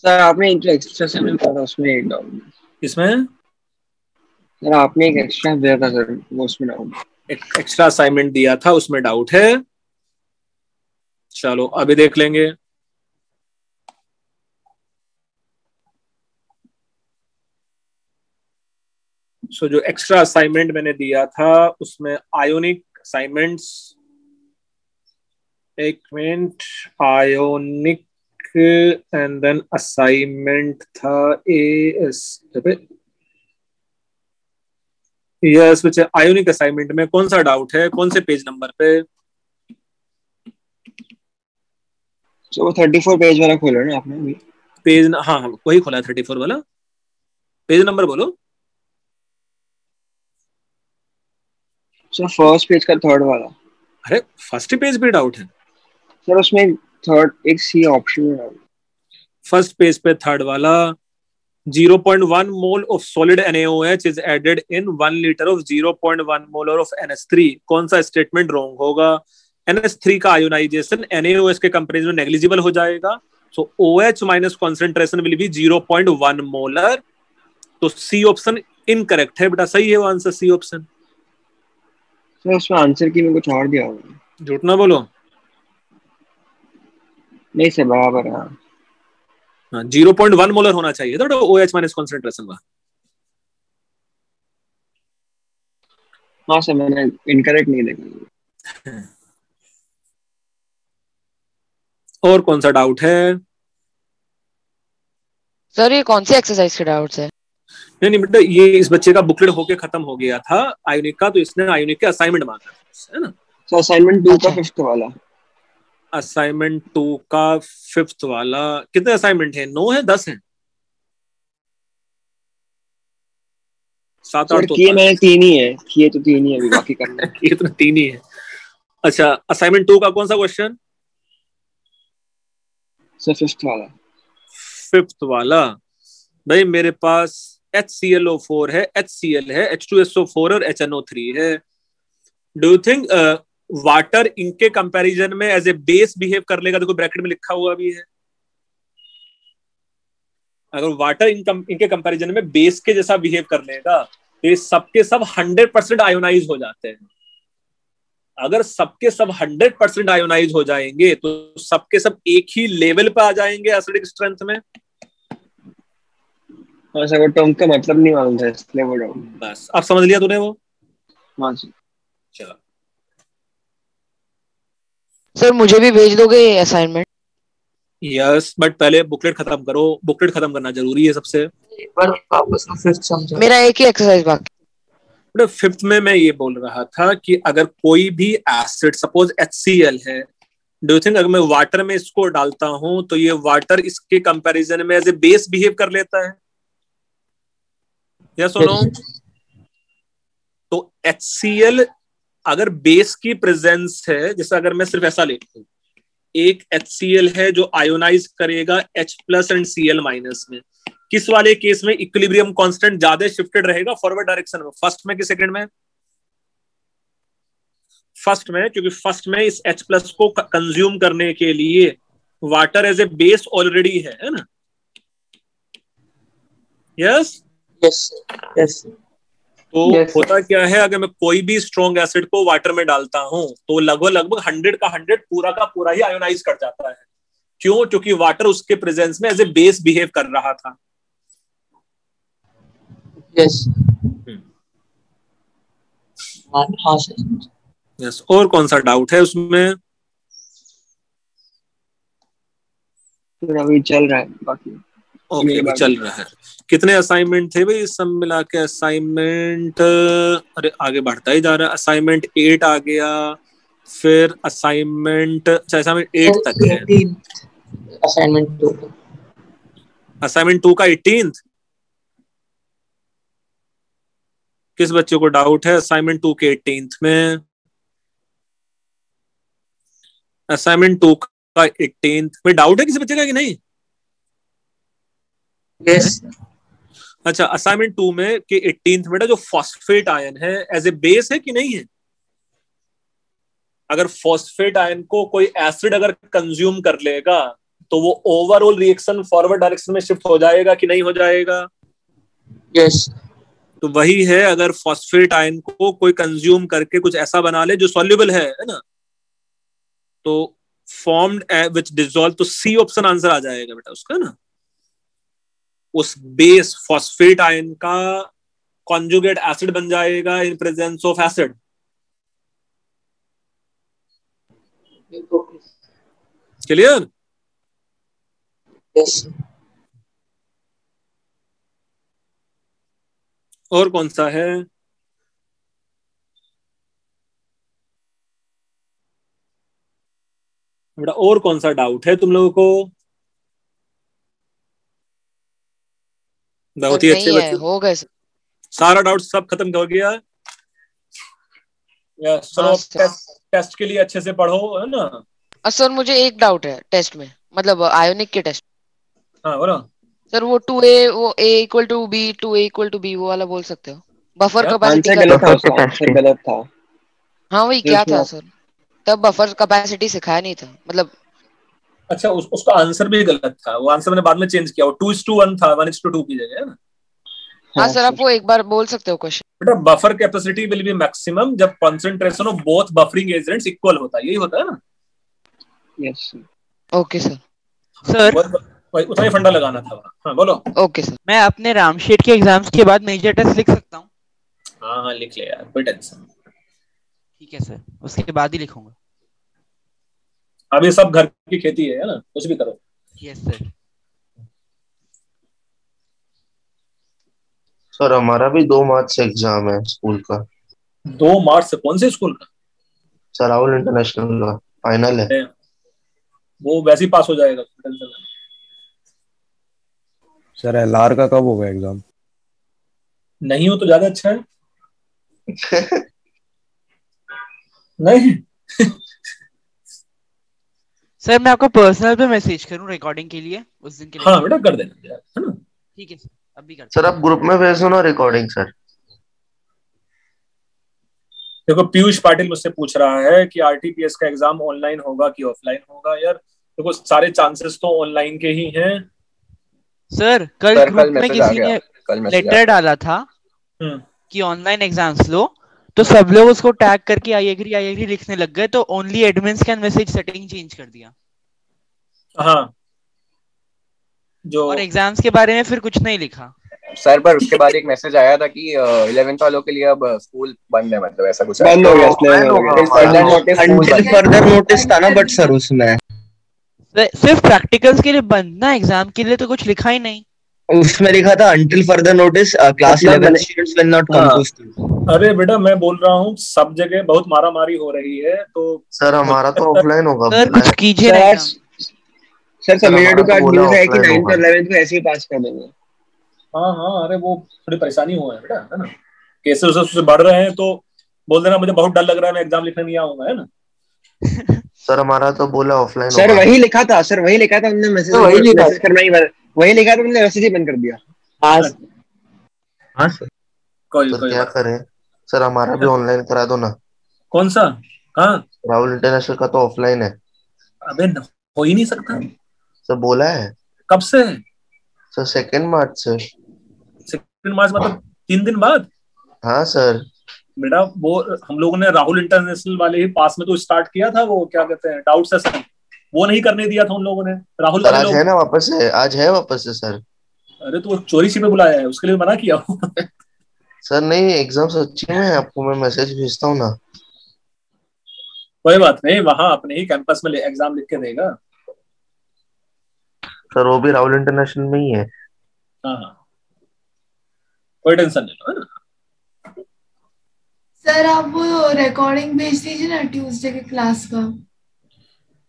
सर आपने एक एक्स्ट्रा सेमेंट पढ़ा, उसमें एक डाउट। इसमें सर आपने एक एक्स्ट्रा दिया था सर, वो उसमें डाउट। एक्स्ट्रा असाइनमेंट दिया था, उसमें डाउट है। चलो अभी देख लेंगे। सो जो एक्स्ट्रा असाइनमेंट मैंने दिया था उसमें आयोनिक असाइनमेंट्स एक minute, ionic and then assignment था एएस। यस बच्चे, आयोनिक असाइनमेंट में कौन सा डाउट है, कौन से पेज नंबर पे? तो वो 34 पेज वाला खोला ना आपने अभी? पेज हाँ वही खोला है 34 वाला। पेज नंबर बोलो सर। फर्स्ट पेज का थर्ड वाला। अरे फर्स्ट पेज पे डाउट है सर, उसमें थर्ड एक सी ऑप्शन है। फर्स्ट पेज पे थर्ड वाला, 0.1 mole of solid NaOH is added in 1 litre of 0.1 molar of NH3। कौन सा स्टेटमेंट रॉन्ग होगा? NH3 का आयोनाइजेशन NaOH के कंपैरिजन में नेग्लिजिबल हो जाएगा, so OH minus concentration will be 0.1 molar. तो सी ऑप्शन इनकरेक्ट है बेटा, सही है वो आंसर सी ऑप्शन। सर उसमें आंसर की में कुछ और दिया होगा। झूठ ना बोलो। नहीं सर, बराबर है। हाँ 0.1 मोलर होना चाहिए तो OH माइनस कॉन्सेंट्रेशन का। हाँ सर, मैंने इनकरेक्ट नहीं देखा। और कौन सा डाउट है? सर ये कौन सी एक्सरसाइज के डाउट्स है? नहीं बेटा, ये इस बच्चे का बुकलेट होके खत्म हो गया था आयोनिक का, तो इसने आयोनिक के असाइनमेंट मांगा है ना। तो असाइनमेंट 2 का 5th वाला। असाइनमेंट 2 का 5th वाला। कितने असाइनमेंट है? 9 है 10 है? 7-8 तो किए मैंने 3 ही है, किए तो 3 ही है, अभी बाकी करना है। किए तो 3 ही है। अच्छा, असाइनमेंट 2 का कौन सा क्वेश्चन? सर 5th वाला। 5th वाला भाई मेरे पास HClO4 है, HCl है, H2SO4 और HNO3 है। डू यू थिंक वाटर इनके कंपैरिजन में एज ए बेस बिहेव कर लेगा? देखो ब्रैकेट में लिखा हुआ भी है, अगर वाटर इनके कंपैरिजन में बेस के जैसा बिहेव कर लेगा तो ये सबके सब 100% आयोनाइज हो जाते हैं। अगर सबके सब 100% आयोनाइज हो जाएंगे तो सबके सब एक ही लेवल पे आ जाएंगे एसिडिक स्ट्रेंथ में। हाँ सर, वो टर्म का मतलब नहीं मालूम था इसलिए वो डाउट। बस अब समझ लिया तूने वो? हाँ सर। चलो सर मुझे भी भेज दोगे ये असाइनमेंट? यस, बट पहले बुकलेट खत्म करो। बुकलेट खत्म करना जरूरी है सबसे। एक बार वापस से 5th समझा। मेरा एक ही एक्सरसाइज बाकी। 5th में मैं ये बोल रहा था कि अगर कोई भी एसिड सपोज HCl है, डू यू थिंक अगर मैं वाटर में इसको डालता हूं तो ये वाटर इसके कंपैरिजन में एज ए बेस बिहेव कर लेता है या सुनो? तो HCl अगर बेस की प्रेजेंस है, जैसे अगर मैं सिर्फ ऐसा लिखूं, एक HCl है जो आयोनाइज करेगा H+ एंड Cl- में, किस वाले केस में इक्विलिब्रियम कांस्टेंट ज्यादा शिफ्टेड रहेगा फॉरवर्ड डायरेक्शन में? फर्स्ट में कि सेकंड में? फर्स्ट में, क्योंकि फर्स्ट में इस H+ को कंज्यूम करने के लिए water as a base already है ना? Yes yes yes. तो होता क्या है, अगर मैं कोई भी स्ट्रॉन्ग एसिड को वाटर में डालता हूं तो लगभग 100 का 100 पूरा का पूरा ही आयोनाइज कर जाता है। क्यों? क्योंकि वाटर उसके प्रेजेंस में एज ए बेस बिहेव कर रहा था। यस हाँ सर। यस, और कौन सा डाउट है उसमें? अभी चल रहा है बाकी। ओके, अभी चल रहा है। कितने असाइनमेंट थे भाई सब मिला के? असाइनमेंट अरे आगे बढ़ता ही जा रहा है। असाइनमेंट 8 आ गया, फिर असाइनमेंट 8 तक है। असाइनमेंट 2 का 18th। किस बच्चे को डाउट है असाइनमेंट 2 के 18th में? असाइनमेंट 2 का 18th में डाउट है किसी बच्चे का कि नहीं? यस। अच्छा, असाइनमेंट 2 में के 18th में जो फॉस्फेट आयन है एज ए बेस है कि नहीं है? अगर फॉस्फेट आयन को कोई एसिड अगर कंज्यूम कर लेगा तो वो ओवरऑल रिएक्शन फॉरवर्ड डायरेक्शन में शिफ्ट हो जाएगा कि नहीं हो जाएगा? यस। तो वही है, अगर फॉस्फेट आयन को कोई कंज्यूम करके कुछ ऐसा बना ले जो सॉल्युबल है ना, तो फॉर्म्ड विच डिसॉल्व, तो सी ऑप्शन आंसर आ जाएगा बेटा उसका ना। उस बेस फॉस्फेट आयन का कॉन्जुगेट एसिड बन जाएगा इन presence of acid. Clear? Yes. और कौन सा है? बेटा और कौन सा डाउट है तुम लोगों को? बहुत ही अच्छे नहीं है, बच्चे, हो गए सर। सारा डाउट सब खत्म हो गया। चलो हाँ अब सर। टेस्ट के लिए अच्छे से पढ़ो, है ना? सर मुझे एक डाउट है टेस्ट में, मतलब आयोनिक के टेस्ट। हाँ बोलो सर वो 2a, वो a equal to b, 2a equal to b, वो वाला बोल सकते हो? बफर क्या? कैपेसिटी आंसर का गलत था, था। उसका आंसर गलत था। हाँ वही जो क्या उसमें था सर? तब बफर कैपेसिटी सिखाया नहीं था, मतलब अच्छा उसका आंसर भी गलत था। वो आंसर मैंने बाद में चेंज किया, वो 2:1 था, 1:2 की जगह, है ना? हाँ सर आप वो एक बार बोल सकते हो क्वेश्चन? बेटा buffer capacity will be maximum जब concentration of both buffering agents equal होता है, यही होता है ना? Yes okay sir. सर उतना ही फंडा लगाना था। हाँ बोलो। Okay sir. मैं अपने रामशेट के एग्जाम्स के बाद मेजर टेस्ट लिख सकता हूँ? हाँ हाँ लिख ले यार, कोई टेंशन। ठीक है सर, उसके बाद ही लिखूंगा। अभी सब घर की खेती है ना, कुछ भी करो। Yes sir. सर हमारा भी 2 मार्च से एग्जाम है स्कूल का। 2 मार्च से? कौन से स्कूल का? सर राहुल इंटरनेशनल का फाइनल है। वो वैसे ही पास हो जाएगा, टेंशन नहीं। सर एलआर का कब होगा एग्जाम? नहीं हो तो ज्यादा अच्छा है। नहीं सर मैं आपको पर्सनल पे मैसेज करूं रिकॉर्डिंग के लिए उस दिन के लिए? हाँ बेटा कर देना यार, है ना? ठीक है सर, अभी करते सर आप ग्रुप में भेज दो ना रिकॉर्डिंग सर। देखो पीयूष पाटिल मुझसे पूछ रहा है कि आरटीपीएस का एग्जाम ऑनलाइन होगा कि ऑफलाइन होगा। यार देखो सारे चांसेस तो ऑनलाइन के ही हैं। सर कल ग्रुप में किसी ने लेटर डाला था कि ऑनलाइन एग्जाम्स लो, तो सब लोग उसको टैग करके आई एग्री लिखने लग गए, तो only admins can message setting change कर दिया। हाँ जो और एग्जाम्स के बारे में फिर कुछ नहीं लिखा सर, पर उसके बाद एक मैसेज आया था कि 11th वालों के लिए अब स्कूल बंद है, मतलब ऐसा कुछ बंद हो गया। फर्दर नोटिस था ना बट सर उसमें सिर्फ प्रैक्टिकल्स के लिए बंद ना, एग्जाम के लिए तो कुछ लिखा ही नहीं। उसमें लिखा था until further notice class 11 students will not come to school. अरे बेटा मैं बोल रहा हूँ सब जगह बहुत मारामारी हो रही है, तो सर हमारा तो ऑफलाइन होगा। सर कुछ कीजिए ना। सर तमिलनाडु का न्यूज़ है कि 9th और 11th को ऐसे ही पास कर देंगे। हाँ हाँ अरे वो थोड़ी परेशानी हुआ है बेटा, है ना? केसेस उससे बढ़ रहे हैं तो बोल देना मुझे बहुत डर लग रहा है, मैं एग्जाम लिखने नहीं आऊंगा, है ना? सर हमारा तो बोला ऑफलाइन होगा। सर वही लिखा था, सर वही लिखा था, हमने मैसेज करना ही वही लिखा था, हमने मैसेज ही बंद कर दिया। हाँ सर। कोई क्या करें सर, हमारा भी ऑनलाइन करा दो ना। कौन सा? कहाँ? राहुल इंटरनेशनल का तो ऑफलाइन है। अबे हो ही नहीं सकता। सर बोला है। कब से? सर 2 मार्च से। 2 मार्च मतलब 3 दिन बाद? हाँ सर। बेटा वो हम लोगों ने राहुल इंटरनेशनल वाले ही पास में तो स्टार्ट किया था, वो क्या कहते हैं डाउट सेशन, वो नहीं करने दिया था उन लोगों ने। राहुल वाले लोग है ना वापस से, आज है वापस से सर। अरे तो वो चोरी छिपे बुलाया है, उसके लिए मना किया सर नहीं एग्जाम सच्ची में, आपको मैं मैसेज भेजता हूँ ना। कोई बात नहीं, वहां अपने ही कैंपस में एग्जाम लिख के देगा। सर वो भी राहुल इंटरनेशनल में ही है। हाँ कोई टेंशन नहीं लो, है ना? सर आप वो रिकॉर्डिंग भेज दीजिए ना ट्यूसडे के क्लास का।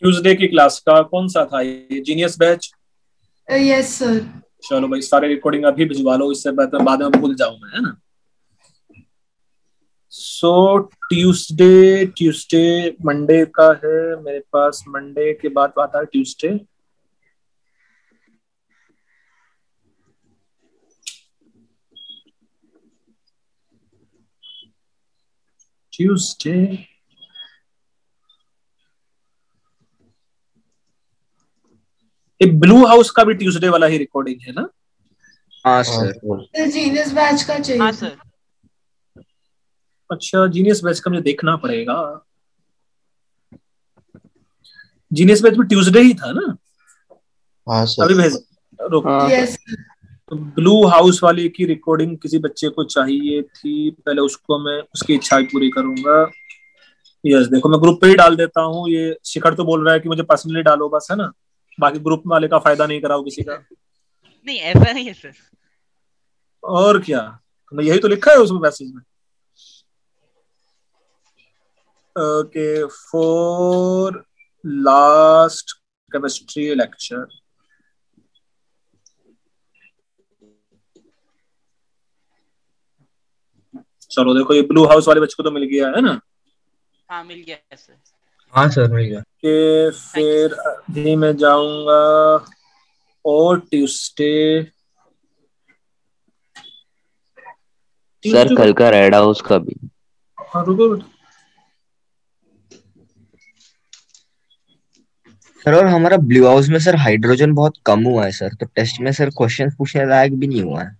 ट्यूसडे की क्लास का कौन सा था ये? Genius batch? Yes sir. चलो भाई सारे रिकॉर्डिंग अभी भिजवा लो, इससे बाद में भूल जाऊं मैं, है ना? सो ट्यूसडे मंडे का है मेरे पास, मंडे के बाद आता है ट्यूसडे। ब्लू हाउस का भी ट्यूसडे वाला ही रिकॉर्डिंग है ना? हाँ सर। जीनियस बैच का चाहिए। हाँ सर। अच्छा जीनियस बैच का मुझे देखना पड़ेगा। जीनियस बैच में ट्यूसडे ही था ना? हाँ सर। अभी भेज यस। ब्लू हाउस वाले की रिकॉर्डिंग किसी बच्चे को चाहिए थी, पहले उसको मैं उसकी इच्छा पूरी करूंगा। यस देखो मैं ग्रुप पे ही डाल देता हूँ। ये शिखर तो बोल रहा है कि मुझे पर्सनली डालो बस, है ना, बाकी ग्रुप वाले का फायदा नहीं कराओ किसी का। नहीं ऐसा नहीं है सर। और क्या, मैं यही तो लिखा है उसमें मैसेज में। Okay, for last chemistry lecture. चलो देखो ये ब्लू हाउस वाले बच्चे को तो मिल गया है ना। हाँ मिल गया सर। हाँ सर मिल गया। कि फिर अभी मैं जाऊंगा और ट्यूसडे। सर कल का रेड हाउस का भी। हाँ रुको सर। और हमारा ब्लू हाउस में सर हाइड्रोजन बहुत कम हुआ है सर, तो टेस्ट में सर क्वेश्चन पूछने लायक भी नहीं हुआ है।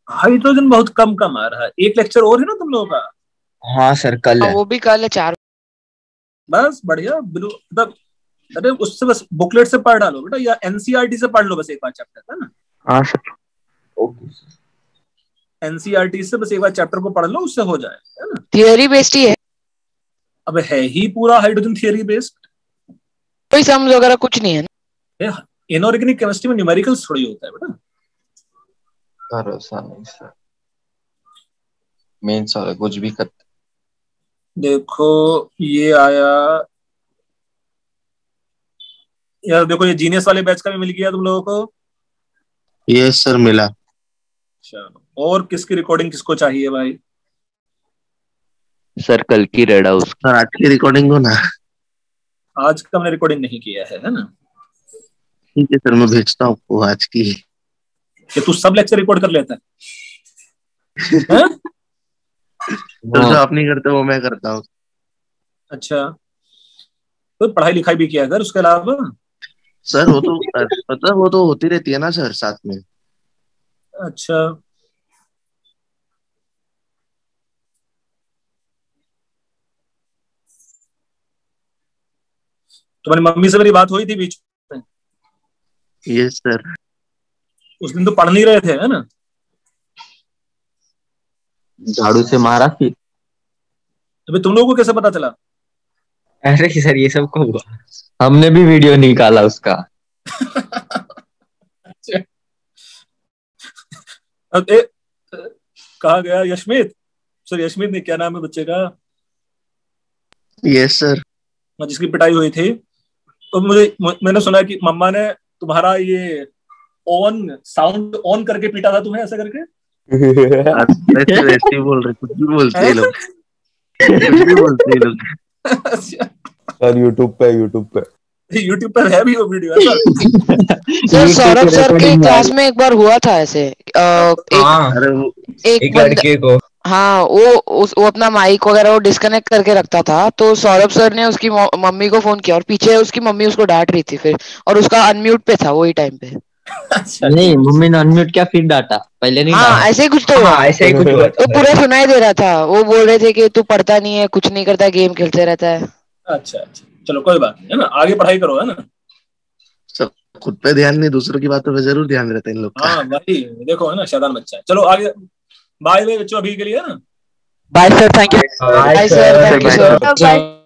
हाइड्रोजन बहुत कम कम आ रहा है। एक लेक्चर और है ना तुम लोगों का? हाँ सर कल है। वो भी कल है 4। बस बढ़िया। ब्लू मतलब अरे उससे बस बुकलेट से पढ़ डालो बेटा, या एनसीईआरटी से पढ़ लो बस एक बार चैप्टर, है ना। हाँ सर। Okay sir. एनसीईआरटी से बस एक बार चैप्टर को पढ़ लो, उससे हो जाए, है ना। थियरी बेस्ड ही है। अब है ही पूरा हाइड्रोजन थियरी बेस्ड, कोई सम्स वगैरह कुछ नहीं है ना। इनऑर्गेनिक केमिस्ट्री में न्यूमेरिकल्स थोड़ी होता है बेटा। भरोसा नहीं सर, मेन सारा कुछ भी करते। देखो ये आया यार, देखो ये जीनियस वाले बैच का भी मिल गया तुम लोगों को। यस सर मिला। चलो, और किसकी रिकॉर्डिंग किसको चाहिए भाई? सर कल की रेड हाउस। सर आज की रिकॉर्डिंग हो ना? आज का हमने रिकॉर्डिंग नहीं किया है ना। ठीक है सर, मैं भेजता हूँ आपको आज की। कि तू सब लेक्चर रिकॉर्ड कर लेता है? जो आप नहीं करते वो मैं करता हूँ। अच्छा, तो पढ़ाई लिखाई भी किया कर उसके अलावा? सर वो तो पता, वो तो होती रहती है ना सर साथ में। अच्छा, तुम्हारी मम्मी से मेरी बात हुई थी बीच में? Yes sir. उस दिन तो पढ़ नहीं रहे थे, है ना? झाड़ू से मारा फिर। तो तुम लोगों को कैसे पता चला? अरे सर ये सब को हुआ, हमने भी वीडियो निकाला उसका। कहा गया यशमीत? सर यशमीत ने, क्या नाम है बच्चे का? Yes sir. जिसकी पिटाई हुई थी, तो मैंने सुना कि मम्मा ने तुम्हारा ये ऑन साउंड ऑन करके पीटा था तुम्हें, ऐसा करके। ऐसे बोल रहे, कुछ भी बोलते हैं लोग, कुछ भी बोलते हैं लोग। सर यूट्यूब पे है भी वो वीडियो। सर सौरभ सर के क्लास में एक बार हुआ था ऐसे। एक लड़के को, हाँ वो अपना माइक वगैरह वो डिस्कनेक्ट करके रखता था, तो सौरभ सर ने उसकी मम्मी को फोन किया और पीछे उसकी मम्मी उसको डांट रही थी फिर, और उसका अनम्यूट पे था वही टाइम पे। नहीं मम्मी ने अनम्यूट क्या फिर डांटा, पहले नहीं डांटा। ऐसे ही कुछ तो हुआ। ऐसे ही कुछ हुआ। तो पूरा सुनाई दे रहा था, वो बोल रहे थे कि तू पढ़ता नहीं है, कुछ नहीं करता, गेम खेलते रहता है। अच्छा अच्छा, चलो कोई बात नहीं, है ना, आगे पढ़ाई करो, है ना। सब खुद पे ध्यान नहीं, दूसरों की बातों पे जरूर ध्यान रहता है इन लोग का। हाँ भाई देखो, है ना, शैतान बच्चा है। चलो आगे, बाय बाय बच्चों अभी के लिए, है ना। Bye sir, thank you. Bye sir, thank you sir.